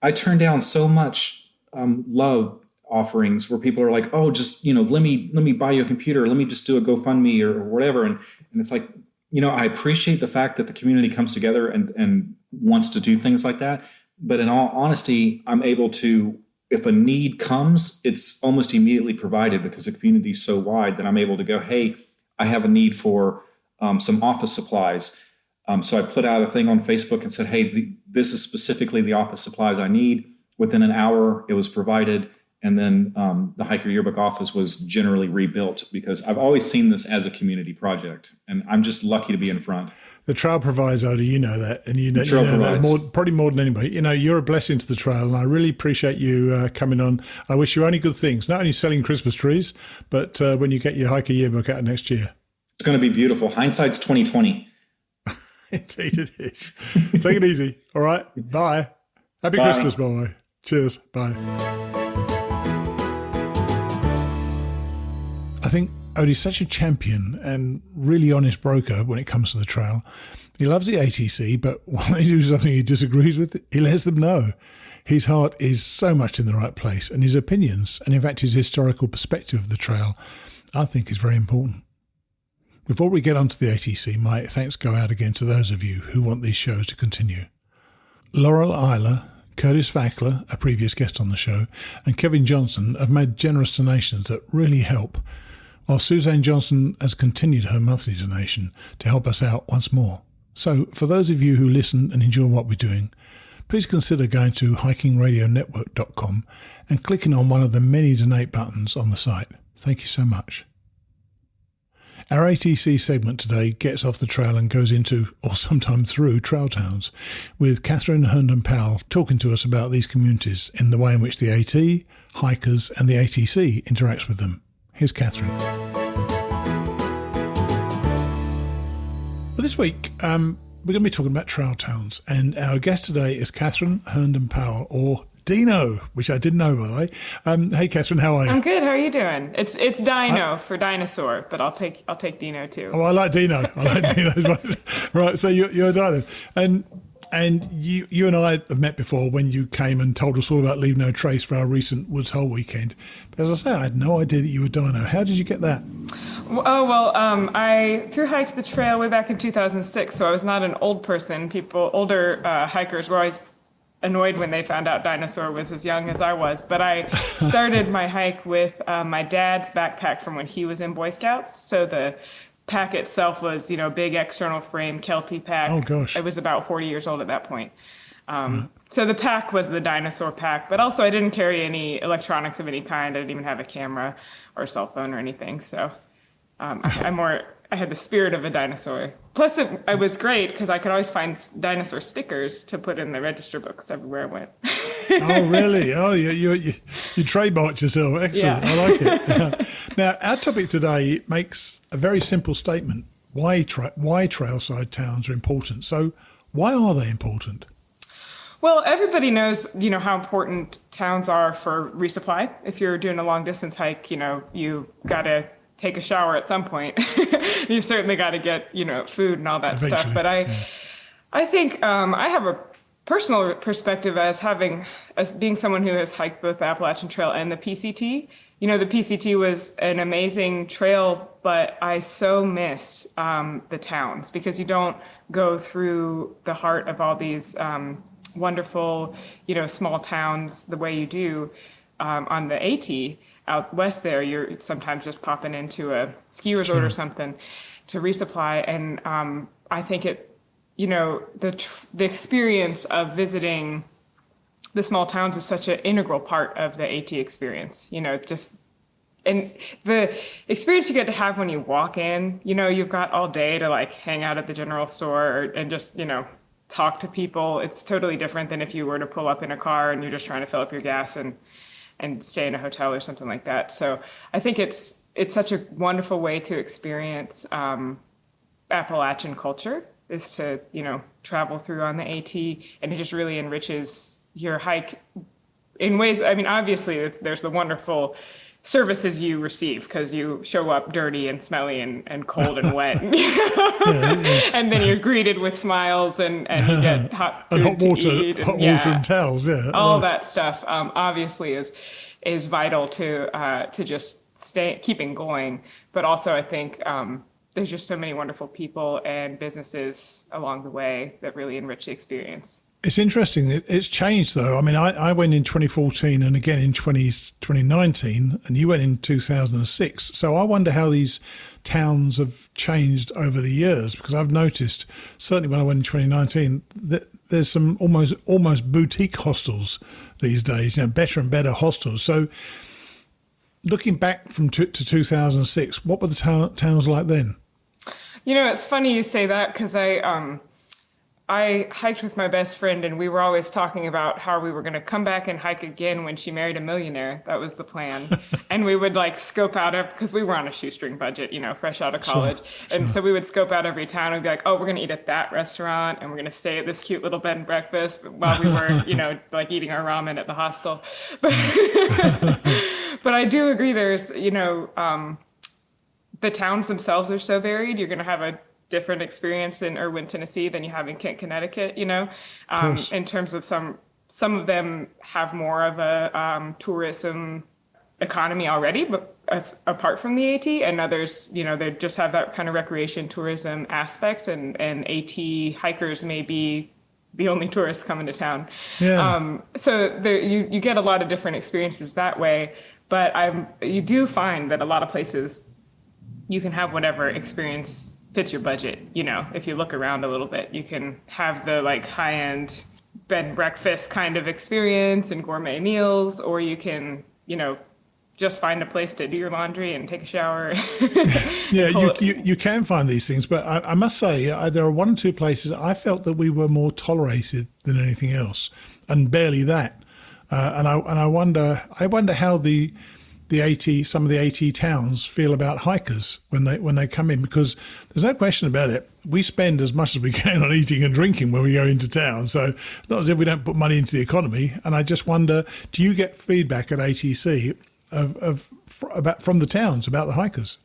I turn down so much love offerings where people are like, oh, just, let me buy you a computer. Let me just do a GoFundMe or whatever. And it's like, I appreciate the fact that the community comes together and wants to do things like that. But in all honesty, I'm able to, if a need comes, it's almost immediately provided because the community is so wide that I'm able to go, hey, I have a need for some office supplies. So I put out a thing on Facebook and said, hey, this is specifically the office supplies I need. Within an hour, it was provided. And then the Hiker Yearbook office was generally rebuilt because I've always seen this as a community project. And I'm just lucky to be in front. The trail provides, Odie, you know that. And you know that probably more than anybody. You're a blessing to the trail. And I really appreciate you coming on. I wish you only good things, not only selling Christmas trees, but when you get your Hiker Yearbook out next year. It's going to be beautiful. Hindsight's 2020. Indeed it is. Take it easy. All right. Bye. Happy Christmas, by the way. Cheers. Bye. I think Odie's such a champion and really honest broker when it comes to the trail. He loves the ATC, but when they do something he disagrees with, he lets them know. His heart is so much in the right place, and his opinions, and in fact his historical perspective of the trail, I think is very important. Before we get onto the ATC, my thanks go out again to those of you who want these shows to continue. Laurel Eiler, Curtis Fackler, a previous guest on the show, and Kevin Johnson have made generous donations that really help, while Suzanne Johnson has continued her monthly donation to help us out once more. So, for those of you who listen and enjoy what we're doing, please consider going to hikingradionetwork.com and clicking on one of the many donate buttons on the site. Thank you so much. Our ATC segment today gets off the trail and goes into, or sometime through, trail towns, with Kathryn Herndon-Powell talking to us about these communities in the way in which the AT, hikers and the ATC interacts with them. Here's Kathryn. Well, this week, we're going to be talking about trail towns, and our guest today is Kathryn Herndon-Powell, or Dino, which I didn't know, by the way. Hey, Kathryn, how are you? I'm good. How are you doing? It's Dino for dinosaur, but I'll take Dino too. Oh, I like Dino. Right, so you're a Dino. And you and I have met before when you came and told us all about Leave No Trace for our recent Woods Hole weekend. But as I say, I had no idea that you were Dino. How did you get that? I thru-hiked the trail way back in 2006, so I was not an old person. Older hikers were always annoyed when they found out Dinosaur was as young as I was. But I started my hike with my dad's backpack from when he was in Boy Scouts. So the pack itself was, big external frame Kelty pack. Oh, gosh. I was about 40 years old at that point. So the pack was the Dinosaur pack, but also I didn't carry any electronics of any kind. I didn't even have a camera or cell phone or anything. So I had the spirit of a dinosaur. Plus, it was great because I could always find dinosaur stickers to put in the register books everywhere I went. Oh, really? Oh, you trademarked yourself. Excellent. Yeah. I like it. Now, our topic today makes a very simple statement. Why trailside towns are important. So why are they important? Well, everybody knows, how important towns are for resupply. If you're doing a long distance hike, you got to take a shower at some point. You've certainly got to get, food and all that Eventually, stuff. But I think I have a personal perspective as being someone who has hiked both the Appalachian Trail and the PCT. The PCT was an amazing trail, but I so missed the towns because you don't go through the heart of all these wonderful, small towns the way you do on the AT. Out west there, you're sometimes just popping into a ski resort or something to resupply. And I think the experience of visiting the small towns is such an integral part of the AT experience, and the experience you get to have when you walk in, you've got all day to hang out at the general store and just, talk to people. It's totally different than if you were to pull up in a car and you're just trying to fill up your gas and stay in a hotel or something like that. So I think it's such a wonderful way to experience Appalachian culture is to, travel through on the AT, and it just really enriches your hike in ways. I mean, obviously there's the wonderful services you receive because you show up dirty and smelly and cold and wet. And then you're greeted with smiles and you get hot food hot water, to eat. Hot water and towels, All that stuff obviously is vital to just keeping going. But also I think there's just so many wonderful people and businesses along the way that really enrich the experience. It's interesting. It's changed, though. I mean, I went in 2014 and again in 2019, and you went in 2006. So I wonder how these towns have changed over the years, because I've noticed, certainly when I went in 2019, that there's some almost boutique hostels these days, better and better hostels. So looking back to 2006, what were the towns like then? It's funny you say that because I hiked with my best friend, and we were always talking about how we were going to come back and hike again when she married a millionaire. That was the plan. And we would scope out because we were on a shoestring budget, fresh out of college. Sure. And so we would scope out every town and be like, oh, we're going to eat at that restaurant, and we're going to stay at this cute little bed and breakfast while we were, eating our ramen at the hostel. But I do agree there's, the towns themselves are so varied. You're going to have a different experience in Irwin, Tennessee than you have in Kent, Connecticut, in terms of some of them have more of a tourism economy already, but apart from the AT, and others, they just have that kind of recreation tourism aspect, and AT hikers may be the only tourists coming to town. Yeah. So you get a lot of different experiences that way, but you do find that a lot of places you can have whatever experience fits your budget. If you look around a little bit, you can have the high-end bed and breakfast kind of experience and gourmet meals, or you can, just find a place to do your laundry and take a shower. Yeah, you can find these things, but I must say there are one or two places I felt that we were more tolerated than anything else, and barely that. And I wonder how the some of the AT towns feel about hikers when they come in, because there's no question about it. We spend as much as we can on eating and drinking when we go into town. So it's not as if we don't put money into the economy. And I just wonder, do you get feedback at ATC from the towns about the hikers?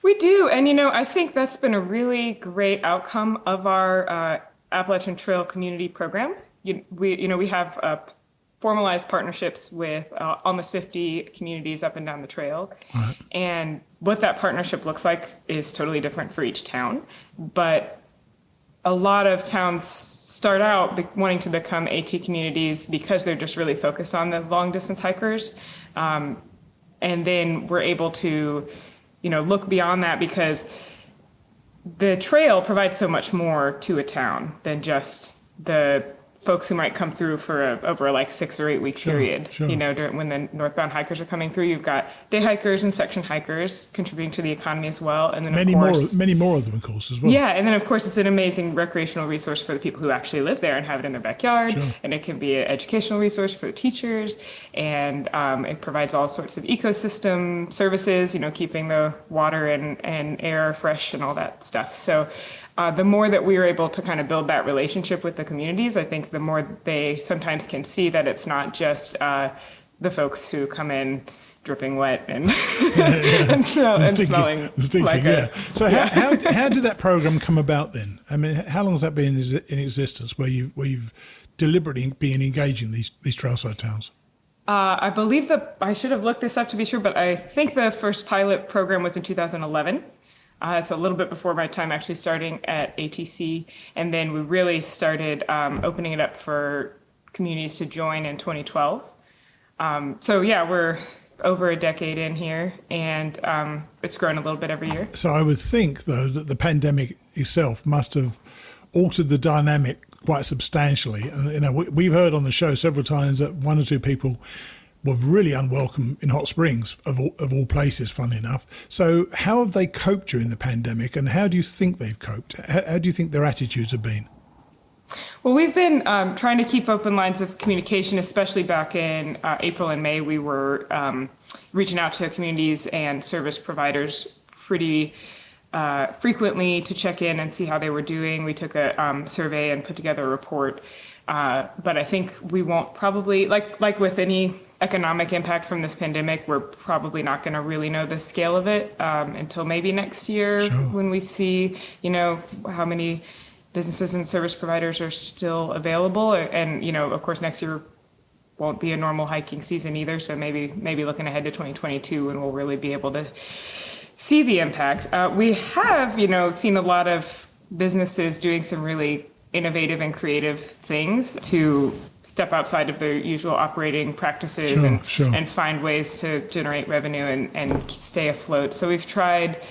We do. And, I think that's been a really great outcome of our Appalachian Trail Community Program. We have formalized partnerships with almost 50 communities up and down the trail. Right. And what that partnership looks like is totally different for each town. But a lot of towns start out wanting to become AT communities because they're just really focused on the long distance hikers. And then we're able to, look beyond that, because the trail provides so much more to a town than just the folks who might come through for over a 6 or 8 week period. Sure. When the northbound hikers are coming through, you've got day hikers and section hikers contributing to the economy as well. And then many more of them, of course, as well. Yeah, and then of course it's an amazing recreational resource for the people who actually live there and have it in their backyard. Sure. And it can be an educational resource for the teachers, and it provides all sorts of ecosystem services, keeping the water and air fresh and all that stuff. So the more that we are able to kind of build that relationship with the communities, I think the more they sometimes can see that it's not just the folks who come in dripping wet and and smelling stinking, like So how did that program come about then? I mean, how long has that been in existence, where you've deliberately been engaging these trailside towns? I believe I should have looked this up to be sure, but I think the first pilot program was in 2011. It's a little bit before my time actually starting at ATC. And then we really started opening it up for communities to join in 2012. We're over a decade in here, and it's grown a little bit every year. So I would think, though, that the pandemic itself must have altered the dynamic quite substantially. And we've heard on the show several times that one or two people were really unwelcome in Hot Springs, of all places, funnily enough. So how have they coped during the pandemic, and how do you think they've coped? How do you think their attitudes have been? Well, we've been trying to keep open lines of communication, especially back in April and May. We were reaching out to communities and service providers pretty frequently to check in and see how they were doing. We took a survey and put together a report. But I think we won't probably, like with any economic impact from this pandemic, we're probably not going to really know the scale of it until maybe next year. Sure. When we see, how many businesses and service providers are still available. And, of course, next year won't be a normal hiking season either. So maybe looking ahead to 2022 when we'll really be able to see the impact. We have, seen a lot of businesses doing some really innovative and creative things to step outside of their usual operating practices and find ways to generate revenue and stay afloat. So we've tried,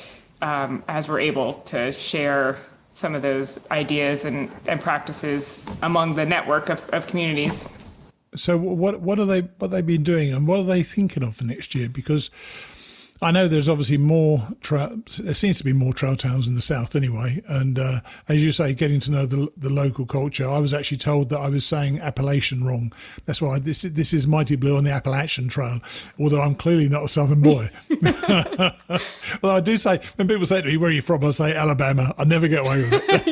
as we're able, to share some of those ideas and practices among the network of communities. So what are they been doing, and what are they thinking of for next year? Because I know there's obviously there seems to be more trail towns in the south anyway. And as you say, getting to know the local culture. I was actually told that I was saying Appalachian wrong. That's why this is Mighty Blue on the Appalachian Trail, although I'm clearly not a southern boy. Well, I do say, when people say to me, "Where are you from?" I say Alabama. I never get away with it.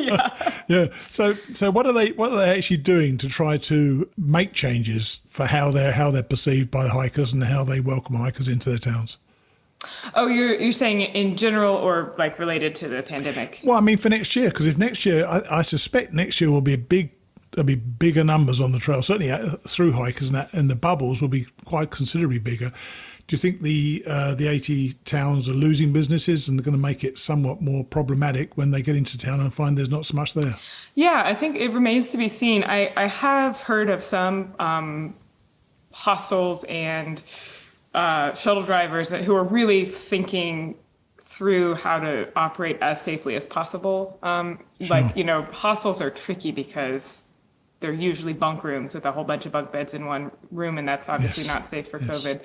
Yeah. So what are they actually doing to try to make changes for how they're perceived by the hikers and how they welcome hikers into their towns? Oh, you're saying in general, or like related to the pandemic? Well, I mean for next year, because if next year, I suspect next year will be there'll be bigger numbers on the trail, certainly through hikers, and the bubbles will be quite considerably bigger. Do you think the AT towns are losing businesses and they're going to make it somewhat more problematic when they get into town and find there's not so much there? Yeah, I think it remains to be seen. I have heard of some hostels and shuttle drivers who are really thinking through how to operate as safely as possible. Hostels are tricky because they're usually bunk rooms with a whole bunch of bunk beds in one room, and that's obviously not safe for COVID,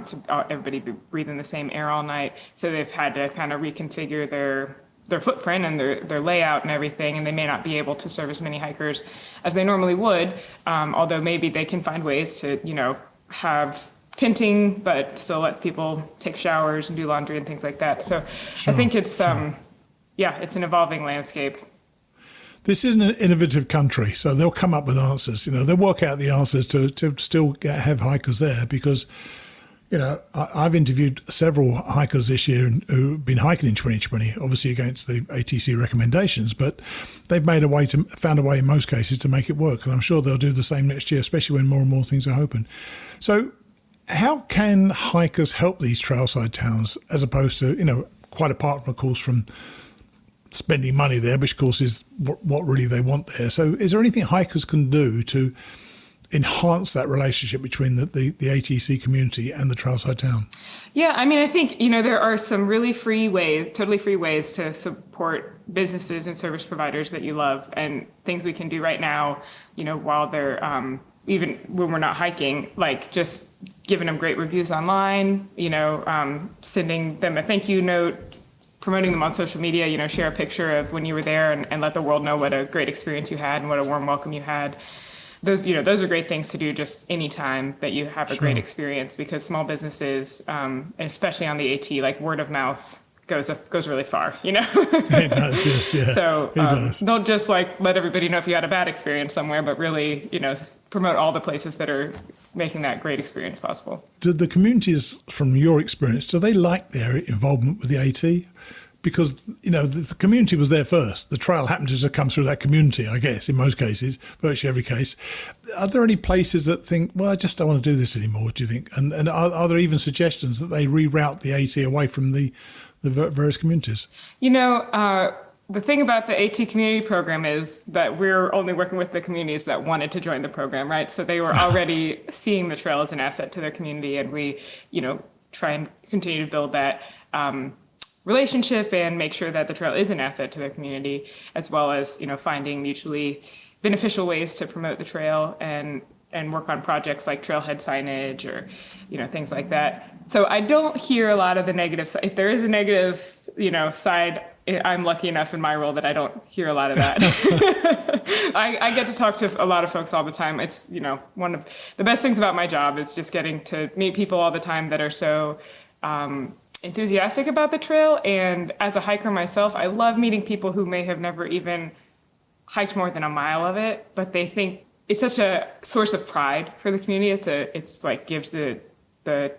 to everybody be breathing the same air all night. So they've had to kind of reconfigure their footprint and their layout and everything, and they may not be able to serve as many hikers as they normally would, although maybe they can find ways to, have tinting, but still let people take showers and do laundry and things like that. So I think it's, it's an evolving landscape. This is an innovative country, so they'll come up with answers. They'll work out the answers to still have hikers there because, I've interviewed several hikers this year who've been hiking in 2020, obviously against the ATC recommendations, but they've found a way in most cases to make it work. And I'm sure they'll do the same next year, especially when more and more things are open. So how can hikers help these trailside towns as opposed to, quite apart from, of course, from spending money there, which of course is what really they want there. So is there anything hikers can do to enhance that relationship between the ATC community and the trailside town? Yeah, I think, there are some really totally free ways to support businesses and service providers that you love, and things we can do right now, while they're, even when we're not hiking, like just giving them great reviews online, sending them a thank you note, promoting them on social media, share a picture of when you were there and let the world know what a great experience you had and what a warm welcome you had. Those are great things to do just anytime that you have a great experience, because small businesses, and especially on the AT, like word of mouth goes really far, It does, yes, yeah. So don't just like let everybody know if you had a bad experience somewhere, but really, promote all the places that are making that great experience possible. Do the communities, from your experience, do they like their involvement with the AT? Because, the community was there first. The trail happened to just come through that community, I guess, in most cases, virtually every case. Are there any places that think, well, I just don't want to do this anymore, do you think? And are there even suggestions that they reroute the AT away from the various communities? The thing about the AT community program is that we're only working with the communities that wanted to join the program, right? So they were already seeing the trail as an asset to their community, and we, try and continue to build that relationship and make sure that the trail is an asset to their community, as well as, finding mutually beneficial ways to promote the trail and work on projects like trailhead signage or, things like that. So I don't hear a lot of the negative. If there is a negative, side, I'm lucky enough in my role that I don't hear a lot of that. I get to talk to a lot of folks all the time. It's, one of the best things about my job is just getting to meet people all the time that are so enthusiastic about the trail. And as a hiker myself, I love meeting people who may have never even hiked more than a mile of it, but they think it's such a source of pride for the community. It's like gives the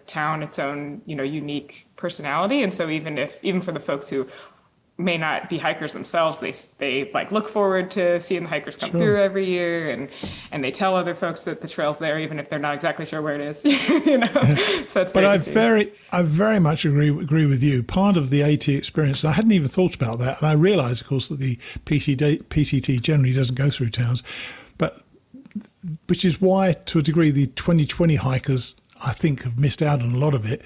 town its own, unique personality. And so even for the folks who may not be hikers themselves, they like look forward to seeing the hikers come through every year, and they tell other folks that the trail's there, even if they're not exactly sure where it is. So it's. But I very much agree with you. Part of the AT experience, and I hadn't even thought about that, and I realise, of course, that the PCT generally doesn't go through towns, but which is why, to a degree, the 2020 hikers, I think, have missed out on a lot of it.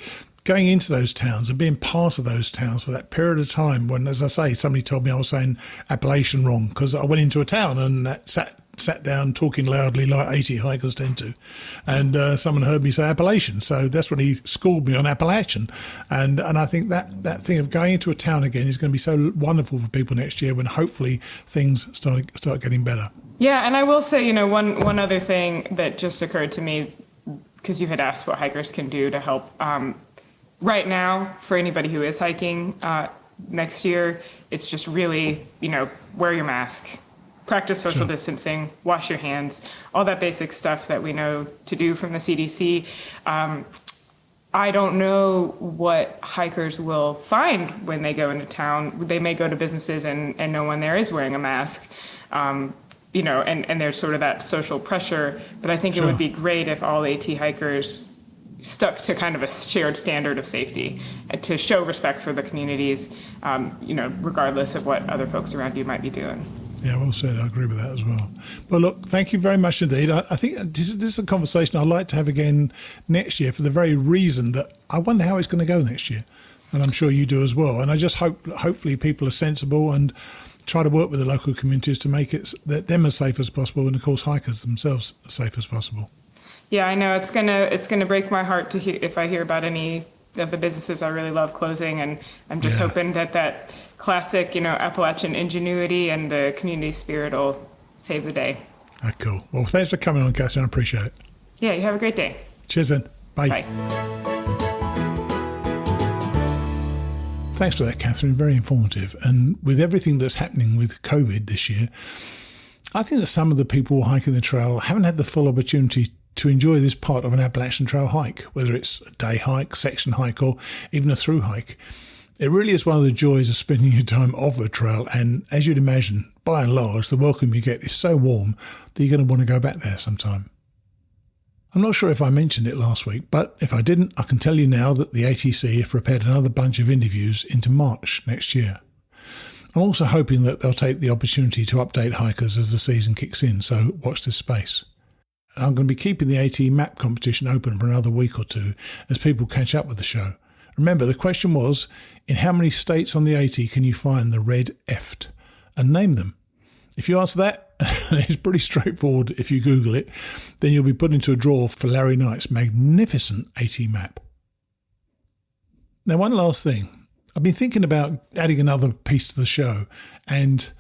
Going into those towns and being part of those towns for that period of time when, as I say, somebody told me I was saying Appalachian wrong because I went into a town and sat down talking loudly like 80 hikers tend to, and someone heard me say Appalachian, so that's when he schooled me on Appalachian, and I think that thing of going into a town again is going to be so wonderful for people next year when hopefully things start getting better. Yeah, and I will say, one other thing that just occurred to me, because you had asked what hikers can do to help. Right now, for anybody who is hiking next year, it's just really, wear your mask, practice social distancing, wash your hands, all that basic stuff that we know to do from the CDC. I don't know what hikers will find when they go into town. They may go to businesses and no one there is wearing a mask. And there's sort of that social pressure. But I think it would be great if all AT hikers stuck to kind of a shared standard of safety and to show respect for the communities, regardless of what other folks around you might be doing. Yeah, well said. I agree with that as well. Well, look, thank you very much indeed. I think this is a conversation I'd like to have again next year for the very reason that I wonder how it's going to go next year. And I'm sure you do as well. And I just hopefully people are sensible and try to work with the local communities to make them as safe as possible, and of course hikers themselves as safe as possible. Yeah, I know it's gonna break my heart to hear if I hear about any of the businesses I really love closing, and I'm just hoping that classic, Appalachian ingenuity and the community spirit will save the day. Cool. Well, thanks for coming on, Kathryn. I appreciate it. Yeah, you have a great day. Cheers then. Bye. Bye. Thanks for that, Kathryn. Very informative. And with everything that's happening with COVID this year, I think that some of the people hiking the trail haven't had the full opportunity to enjoy this part of an Appalachian Trail hike, whether it's a day hike, section hike, or even a through hike. It really is one of the joys of spending your time off a trail, and as you'd imagine, by and large, the welcome you get is so warm that you're going to want to go back there sometime. I'm not sure if I mentioned it last week, but if I didn't, I can tell you now that the ATC have prepared another bunch of interviews into March next year. I'm also hoping that they'll take the opportunity to update hikers as the season kicks in, so watch this space. And I'm going to be keeping the AT map competition open for another week or two as people catch up with the show. Remember, the question was, in how many states on the AT can you find the red eft? And name them. If you answer that, it's pretty straightforward if you Google it, then you'll be put into a draw for Larry Knight's magnificent AT map. Now, one last thing. I've been thinking about adding another piece to the show, and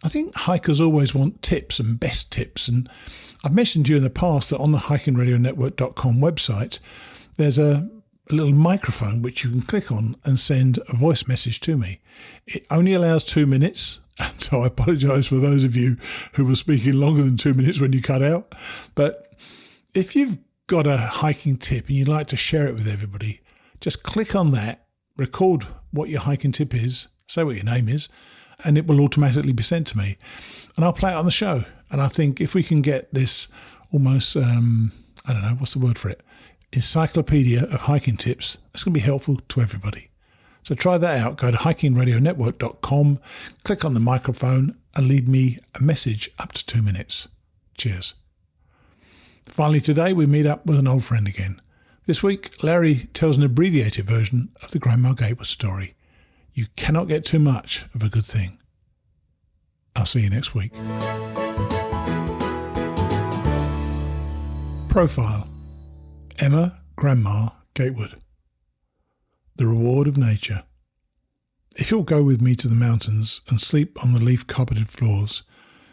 I think hikers always want tips and best tips. And I've mentioned to you in the past that on the hikingradionetwork.com website, there's a little microphone which you can click on and send a voice message to me. It only allows 2 minutes, and so I apologise for those of you who were speaking longer than 2 minutes when you cut out. But if you've got a hiking tip and you'd like to share it with everybody, just click on that, record what your hiking tip is, say what your name is, and it will automatically be sent to me. And I'll play it on the show. And I think if we can get this almost, I don't know, what's the word for it? Encyclopedia of hiking tips, it's going to be helpful to everybody. So try that out. Go to hikingradionetwork.com, click on the microphone and leave me a message up to 2 minutes. Cheers. Finally today, we meet up with an old friend again. This week, Larry tells an abbreviated version of the Grandma Gatewood story. You cannot get too much of a good thing. I'll see you next week. Profile: Emma Grandma Gatewood. The reward of nature. If you'll go with me to the mountains and sleep on the leaf-carpeted floors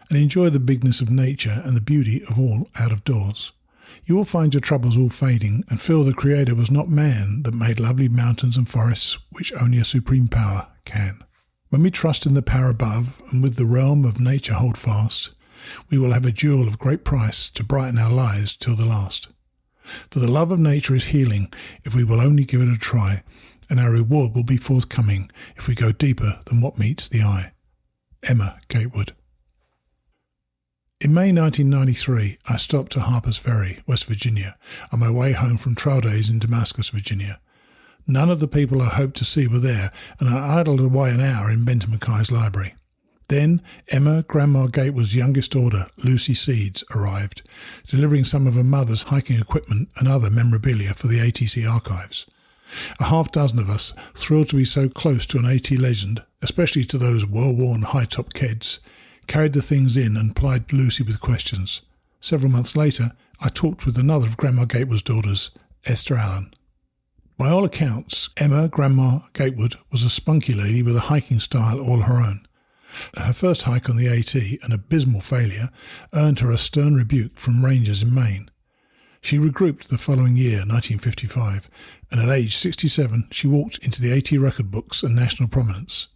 and enjoy the bigness of nature and the beauty of all out of doors, you will find your troubles all fading and feel the Creator was not man that made lovely mountains and forests which only a supreme power can. When we trust in the power above and with the realm of nature hold fast, we will have a jewel of great price to brighten our lives till the last. For the love of nature is healing if we will only give it a try, and our reward will be forthcoming if we go deeper than what meets the eye. Emma Gatewood. In May 1993, I stopped at Harper's Ferry, West Virginia, on my way home from trail days in Damascus, Virginia. None of the people I hoped to see were there, and I idled away an hour in Benton Mackay's library. Then Emma Grandma Gatewood's youngest daughter, Lucy Seeds, arrived, delivering some of her mother's hiking equipment and other memorabilia for the ATC archives. A half-dozen of us, thrilled to be so close to an AT legend, especially to those well-worn high-top keds, carried the things in and plied Lucy with questions. Several months later, I talked with another of Grandma Gatewood's daughters, Esther Allen. By all accounts, Emma Grandma Gatewood was a spunky lady with a hiking style all her own. Her first hike on the AT, an abysmal failure, earned her a stern rebuke from rangers in Maine. She regrouped the following year, 1955, and at age 67 she walked into the AT record books and national prominence.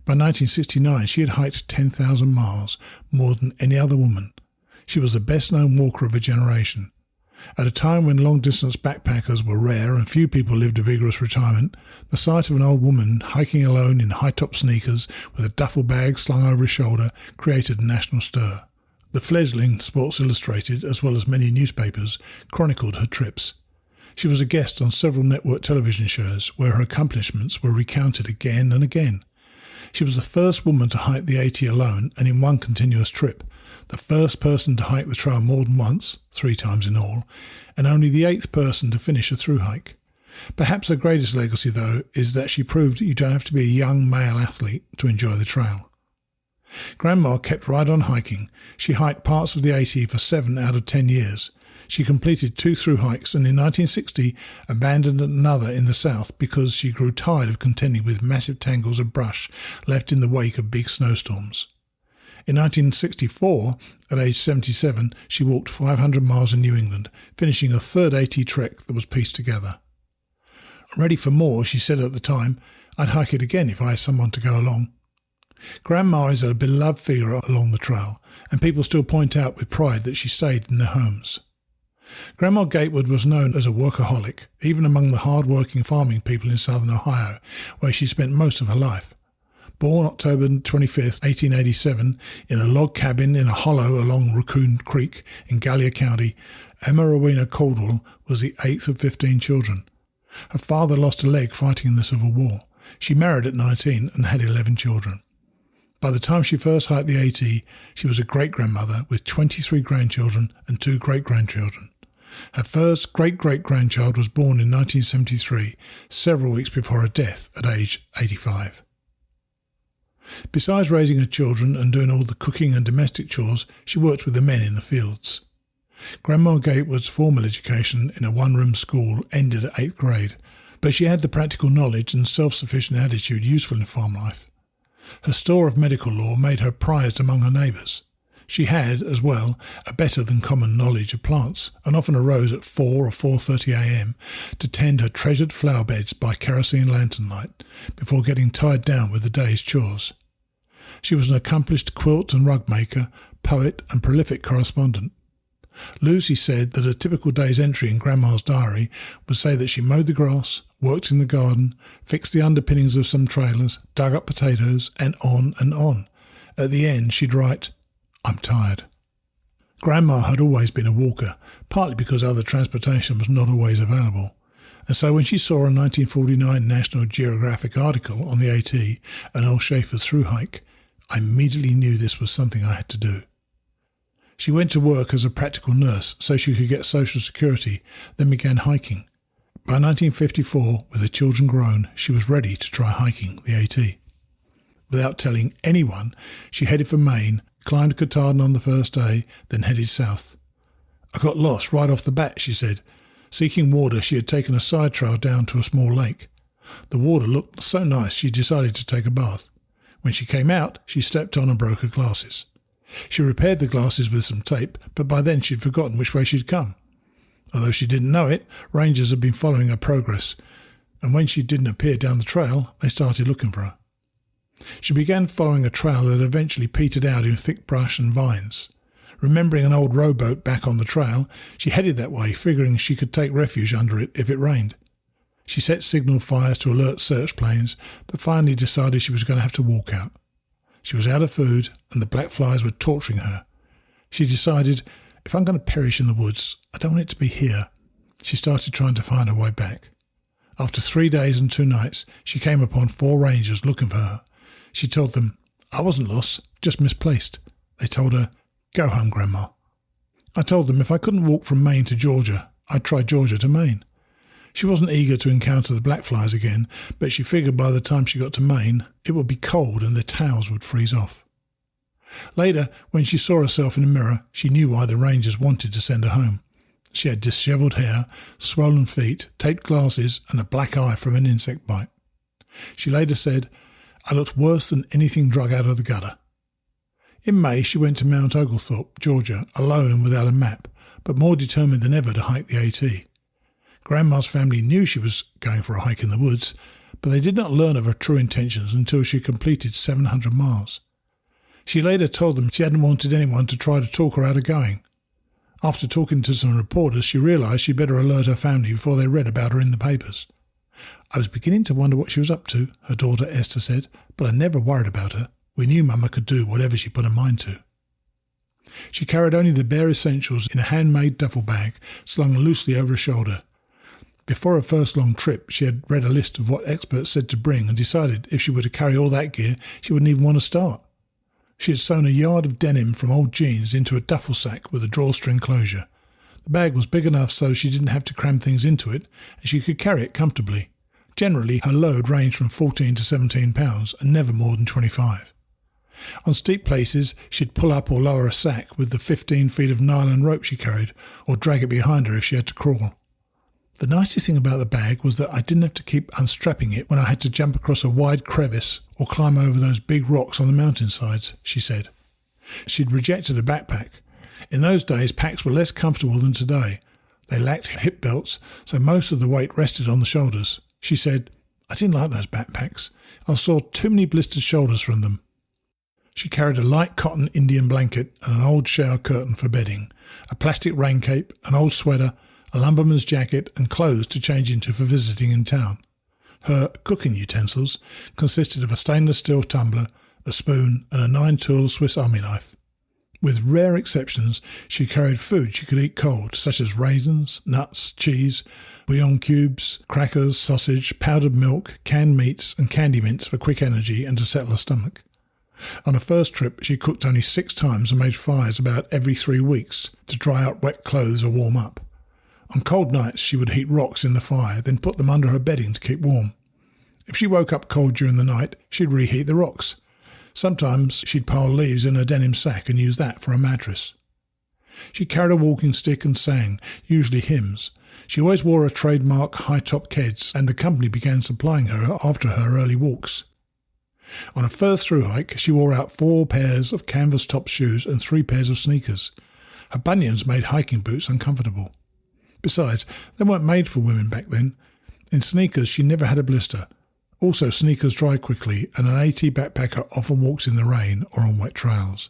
By 1969 she had hiked 10,000 miles, more than any other woman. She was the best-known walker of her generation. At a time when long-distance backpackers were rare and few people lived a vigorous retirement, the sight of an old woman hiking alone in high-top sneakers with a duffel bag slung over her shoulder created a national stir. The fledgling Sports Illustrated, as well as many newspapers, chronicled her trips. She was a guest on several network television shows where her accomplishments were recounted again and again. She was the first woman to hike the AT alone and in one continuous trip, the first person to hike the trail more than once, 3 times in all, and only the 8th person to finish a through hike. Perhaps her greatest legacy, though, is that she proved you don't have to be a young male athlete to enjoy the trail. Grandma kept right on hiking. She hiked parts of the AT for 7 out of 10 years. She completed 2 through hikes and in 1960 abandoned another in the south because she grew tired of contending with massive tangles of brush left in the wake of big snowstorms. In 1964, at age 77, she walked 500 miles in New England, finishing a third AT trek that was pieced together. Ready for more, she said at the time, "I'd hike it again if I had someone to go along." Grandma is a beloved figure along the trail, and people still point out with pride that she stayed in their homes. Grandma Gatewood was known as a workaholic, even among the hard-working farming people in southern Ohio, where she spent most of her life. Born October 25, 1887, in a log cabin in a hollow along Raccoon Creek in Gallia County, Emma Rowena Caldwell was the 8th of 15 children. Her father lost a leg fighting in the Civil War. She married at 19 and had 11 children. By the time she first hiked the AT, she was a great-grandmother with 23 grandchildren and 2 great-grandchildren. Her first great-great-grandchild was born in 1973, several weeks before her death at age 85. Besides raising her children and doing all the cooking and domestic chores, she worked with the men in the fields. Grandma Gatewood's formal education in a one-room school ended at 8th grade, but she had the practical knowledge and self-sufficient attitude useful in farm life. Her store of medical lore made her prized among her neighbours. She had, as well, a better-than-common knowledge of plants, and often arose at 4 or 4:30 a.m. to tend her treasured flower beds by kerosene lantern light, before getting tied down with the day's chores. She was an accomplished quilt and rug maker, poet and prolific correspondent. Lucy said that a typical day's entry in Grandma's diary would say that she mowed the grass, worked in the garden, fixed the underpinnings of some trailers, dug up potatoes, and on and on. At the end, she'd write, "I'm tired." Grandma had always been a walker, partly because other transportation was not always available. And so when she saw a 1949 National Geographic article on the AT, an Earl Schaefer through hike, I immediately knew this was something I had to do. She went to work as a practical nurse so she could get Social Security, then began hiking. By 1954, with her children grown, she was ready to try hiking the AT. Without telling anyone, she headed for Maine, climbed Katahdin on the first day, then headed south. "I got lost right off the bat," she said. Seeking water, she had taken a side trail down to a small lake. The water looked so nice she decided to take a bath. When she came out, she stepped on and broke her glasses. She repaired the glasses with some tape, but by then she'd forgotten which way she'd come. Although she didn't know it, rangers had been following her progress, and when she didn't appear down the trail, they started looking for her. She began following a trail that eventually petered out in thick brush and vines. Remembering an old rowboat back on the trail, she headed that way, figuring she could take refuge under it if it rained. She set signal fires to alert search planes, but finally decided she was going to have to walk out. She was out of food, and the black flies were torturing her. She decided, if I'm going to perish in the woods, I don't want it to be here. She started trying to find her way back. After 3 days and 2 nights, she came upon 4 rangers looking for her. She told them, "I wasn't lost, just misplaced." They told her, "Go home, Grandma." I told them if I couldn't walk from Maine to Georgia, I'd try Georgia to Maine. She wasn't eager to encounter the black flies again, but she figured by the time she got to Maine, it would be cold and the towels would freeze off. Later, when she saw herself in the mirror, she knew why the rangers wanted to send her home. She had dishevelled hair, swollen feet, taped glasses, and a black eye from an insect bite. She later said, "I looked worse than anything drug out of the gutter." In May, she went to Mount Oglethorpe, Georgia, alone and without a map, but more determined than ever to hike the AT. Grandma's family knew she was going for a hike in the woods, but they did not learn of her true intentions until she completed 700 miles. She later told them she hadn't wanted anyone to try to talk her out of going. After talking to some reporters, she realised she'd better alert her family before they read about her in the papers. "I was beginning to wonder what she was up to," her daughter Esther said, "but I never worried about her. We knew Mama could do whatever she put her mind to." She carried only the bare essentials in a handmade duffel bag, slung loosely over her shoulder. Before her first long trip, she had read a list of what experts said to bring and decided if she were to carry all that gear, she wouldn't even want to start. She had sewn a yard of denim from old jeans into a duffel sack with a drawstring closure. The bag was big enough so she didn't have to cram things into it, and she could carry it comfortably. Generally, her load ranged from 14 to 17 pounds and never more than 25. On steep places, she'd pull up or lower a sack with the 15 feet of nylon rope she carried, or drag it behind her if she had to crawl. The nicest thing about the bag was that I didn't have to keep unstrapping it when I had to jump across a wide crevice or climb over those big rocks on the mountainsides, she said. She'd rejected a backpack. In those days, packs were less comfortable than today. They lacked hip belts, so most of the weight rested on the shoulders. She said, "I didn't like those backpacks. I saw too many blistered shoulders from them." She carried a light cotton Indian blanket and an old shower curtain for bedding, a plastic rain cape, an old sweater, a lumberman's jacket and clothes to change into for visiting in town. Her cooking utensils consisted of a stainless steel tumbler, a spoon and a 9-tool Swiss Army knife. With rare exceptions, she carried food she could eat cold, such as raisins, nuts, cheese, bouillon cubes, crackers, sausage, powdered milk, canned meats and candy mints for quick energy and to settle her stomach. On her first trip, she cooked only 6 times and made fires about every 3 weeks to dry out wet clothes or warm up. On cold nights, she would heat rocks in the fire, then put them under her bedding to keep warm. If she woke up cold during the night, she'd reheat the rocks. Sometimes she'd pile leaves in her denim sack and use that for a mattress. She carried a walking stick and sang, usually hymns. She always wore her trademark high-top Keds, and the company began supplying her after her early walks. On a first through hike, she wore out 4 pairs of canvas-top shoes and 3 pairs of sneakers. Her bunions made hiking boots uncomfortable. Besides, they weren't made for women back then. In sneakers, she never had a blister. Also, sneakers dry quickly, and an AT backpacker often walks in the rain or on wet trails.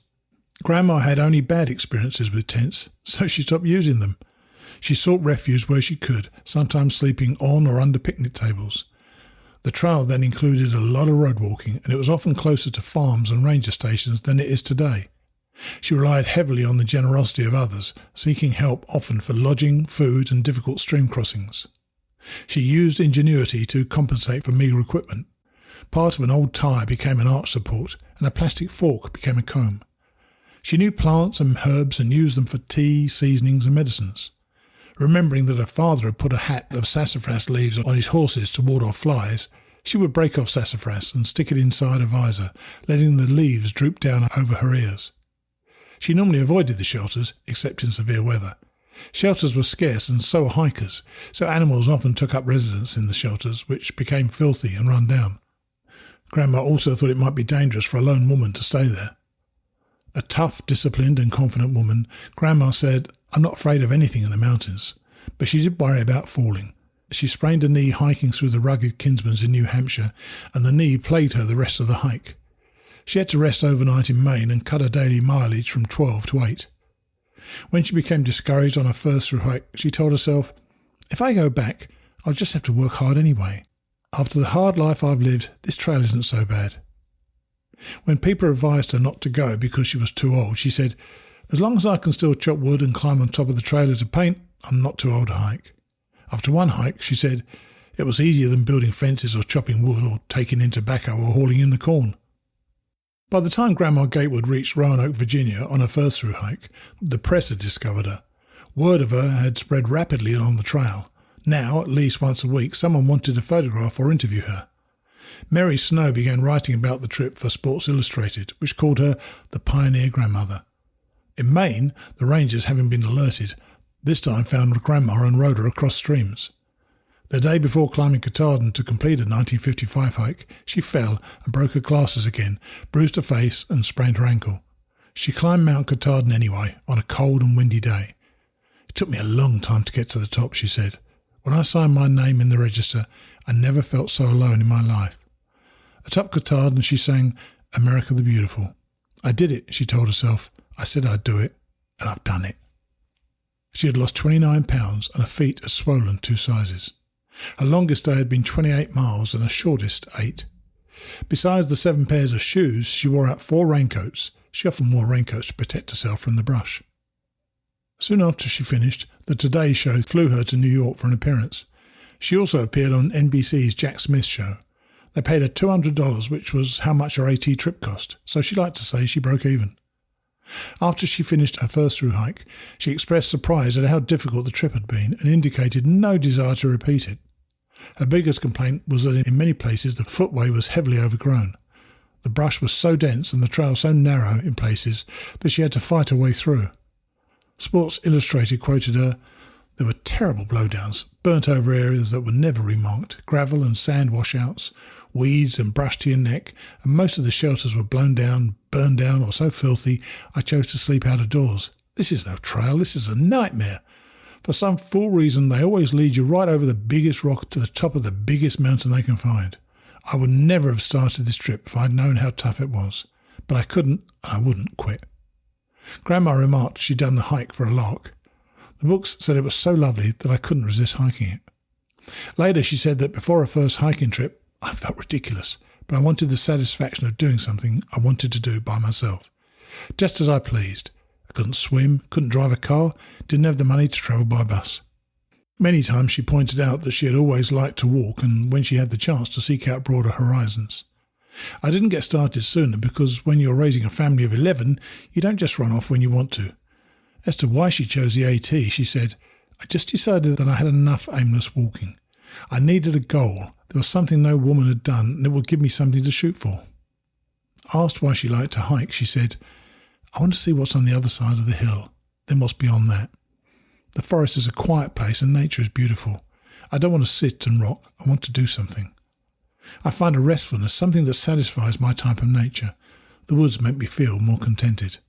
Grandma had only bad experiences with tents, so she stopped using them. She sought refuge where she could, sometimes sleeping on or under picnic tables. The trail then included a lot of road walking, and it was often closer to farms and ranger stations than it is today. She relied heavily on the generosity of others, seeking help often for lodging, food and difficult stream crossings. She used ingenuity to compensate for meagre equipment. Part of an old tyre became an arch support, and a plastic fork became a comb. She knew plants and herbs and used them for tea, seasonings and medicines. Remembering that her father had put a hat of sassafras leaves on his horses to ward off flies, she would break off sassafras and stick it inside a visor, letting the leaves droop down over her ears. She normally avoided the shelters, except in severe weather. Shelters were scarce and so were hikers, so animals often took up residence in the shelters, which became filthy and run down. Grandma also thought it might be dangerous for a lone woman to stay there. A tough, disciplined and confident woman, Grandma said, "I'm not afraid of anything in the mountains," but she did worry about falling. She sprained a knee hiking through the rugged Kinsmans in New Hampshire, and the knee plagued her the rest of the hike. She had to rest overnight in Maine and cut her daily mileage from 12 to 8. When she became discouraged on her first through hike, she told herself, "If I go back, I'll just have to work hard anyway. After the hard life I've lived, this trail isn't so bad." When people advised her not to go because she was too old, she said, "As long as I can still chop wood and climb on top of the trailer to paint, I'm not too old to hike." After one hike, she said, it was easier than building fences or chopping wood or taking in tobacco or hauling in the corn. By the time Grandma Gatewood reached Roanoke, Virginia on her first through hike, the press had discovered her. Word of her had spread rapidly along the trail. Now, at least once a week, someone wanted to photograph or interview her. Mary Snow began writing about the trip for Sports Illustrated, which called her the Pioneer Grandmother. In Maine, the rangers, having been alerted, this time found Grandma and rode her across streams. The day before climbing Katahdin to complete a 1955 hike, she fell and broke her glasses again, bruised her face and sprained her ankle. She climbed Mount Katahdin anyway, on a cold and windy day. "It took me a long time to get to the top," she said. "When I signed my name in the register, I never felt so alone in my life." Atop Katahdin, she sang "America the Beautiful." "I did it," she told herself. "I said I'd do it, and I've done it." She had lost 29 pounds and her feet had swollen 2 sizes. Her longest day had been 28 miles and her shortest 8. Besides the 7 pairs of shoes, she wore out 4 raincoats. She often wore raincoats to protect herself from the brush. Soon after she finished, the Today Show flew her to New York for an appearance. She also appeared on NBC's Jack Smith show. They paid her $200, which was how much her AT trip cost, so she liked to say she broke even. After she finished her first through hike, she expressed surprise at how difficult the trip had been and indicated no desire to repeat it. Her biggest complaint was that in many places the footway was heavily overgrown. The brush was so dense and the trail so narrow in places that she had to fight her way through. Sports Illustrated quoted her, "There were terrible blowdowns, burnt over areas that were never remarked, gravel and sand washouts, weeds and brush to your neck, and most of the shelters were blown down, burned down, or so filthy I chose to sleep out of doors. This is no trail, this is a nightmare. For some fool reason, they always lead you right over the biggest rock to the top of the biggest mountain they can find. I would never have started this trip if I'd known how tough it was, but I couldn't and I wouldn't quit. Grandma remarked she'd done the hike for a lark. The books said it was so lovely that I couldn't resist hiking it. Later she said that before her first hiking trip, I felt ridiculous, but I wanted the satisfaction of doing something I wanted to do by myself, just as I pleased. I couldn't swim, couldn't drive a car, didn't have the money to travel by bus. Many times she pointed out that she had always liked to walk and when she had the chance to seek out broader horizons. I didn't get started sooner because when you're raising a family of 11, you don't just run off when you want to. As to why she chose the AT, she said, I just decided that I had enough aimless walking. I needed a goal. There was something no woman had done and it would give me something to shoot for. Asked why she liked to hike, she said, I want to see what's on the other side of the hill, then what's beyond that. The forest is a quiet place and nature is beautiful. I don't want to sit and rock, I want to do something. I find a restfulness, something that satisfies my type of nature. The woods make me feel more contented.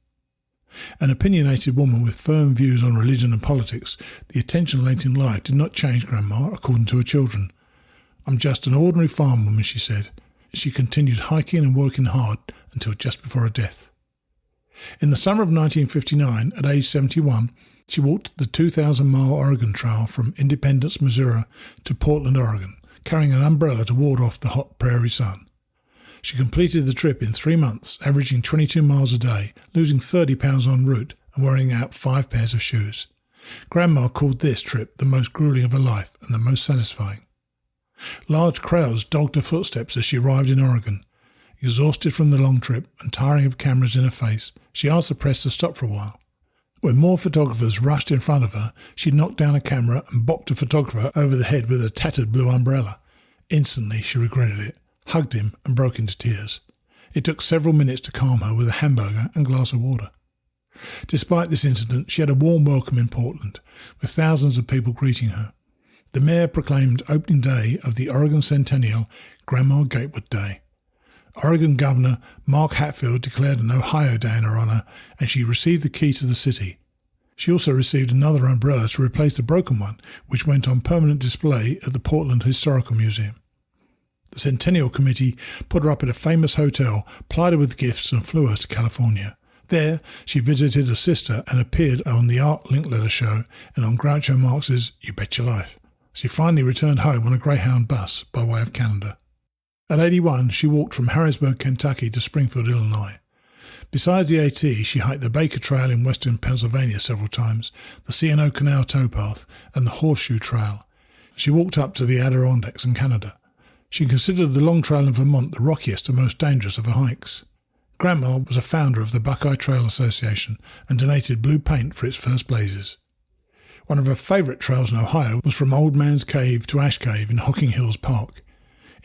An opinionated woman with firm views on religion and politics, the attention late in life did not change Grandma according to her children. I'm just an ordinary farm woman, she said. She continued hiking and working hard until just before her death. In the summer of 1959, at age 71, she walked the 2,000-mile Oregon Trail from Independence, Missouri to Portland, Oregon, carrying an umbrella to ward off the hot prairie sun. She completed the trip in 3 months, averaging 22 miles a day, losing 30 pounds en route and wearing out 5 pairs of shoes. Grandma called this trip the most grueling of her life and the most satisfying. Large crowds dogged her footsteps as she arrived in Oregon. Exhausted from the long trip and tiring of cameras in her face, she asked the press to stop for a while. When more photographers rushed in front of her, she knocked down a camera and bopped a photographer over the head with a tattered blue umbrella. Instantly she regretted it, hugged him and broke into tears. It took several minutes to calm her with a hamburger and glass of water. Despite this incident, she had a warm welcome in Portland, with thousands of people greeting her. The mayor proclaimed opening day of the Oregon Centennial Grandma Gatewood Day. Oregon Governor Mark Hatfield declared an Ohio Day in her honour, and she received the key to the city. She also received another umbrella to replace the broken one, which went on permanent display at the Portland Historical Museum. The Centennial Committee put her up at a famous hotel, plied her with gifts and flew her to California. There, she visited her sister and appeared on the Art Linkletter show and on Groucho Marx's You Bet Your Life. She finally returned home on a Greyhound bus by way of Canada. At 81, she walked from Harrisburg, Kentucky to Springfield, Illinois. Besides the AT, she hiked the Baker Trail in western Pennsylvania several times, the C&O Canal Towpath, and the Horseshoe Trail. She walked up to the Adirondacks in Canada. She considered the Long Trail in Vermont the rockiest and most dangerous of her hikes. Grandma was a founder of the Buckeye Trail Association and donated blue paint for its first blazes. One of her favourite trails in Ohio was from Old Man's Cave to Ash Cave in Hocking Hills Park.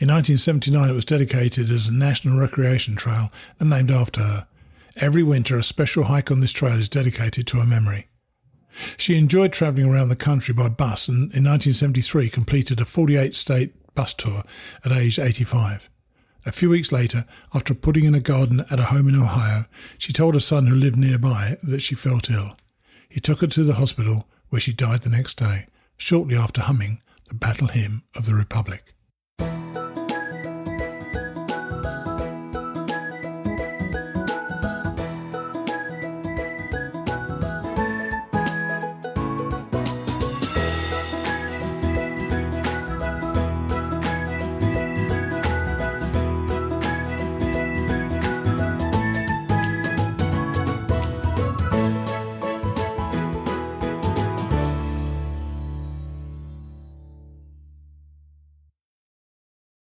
In 1979 it was dedicated as a national recreation trail and named after her. Every winter a special hike on this trail is dedicated to her memory. She enjoyed travelling around the country by bus and in 1973 completed a 48-state bus tour at age 85. A few weeks later, after putting in a garden at a home in Ohio, she told her son who lived nearby that she felt ill. He took her to the hospital where she died the next day, shortly after humming the Battle Hymn of the Republic.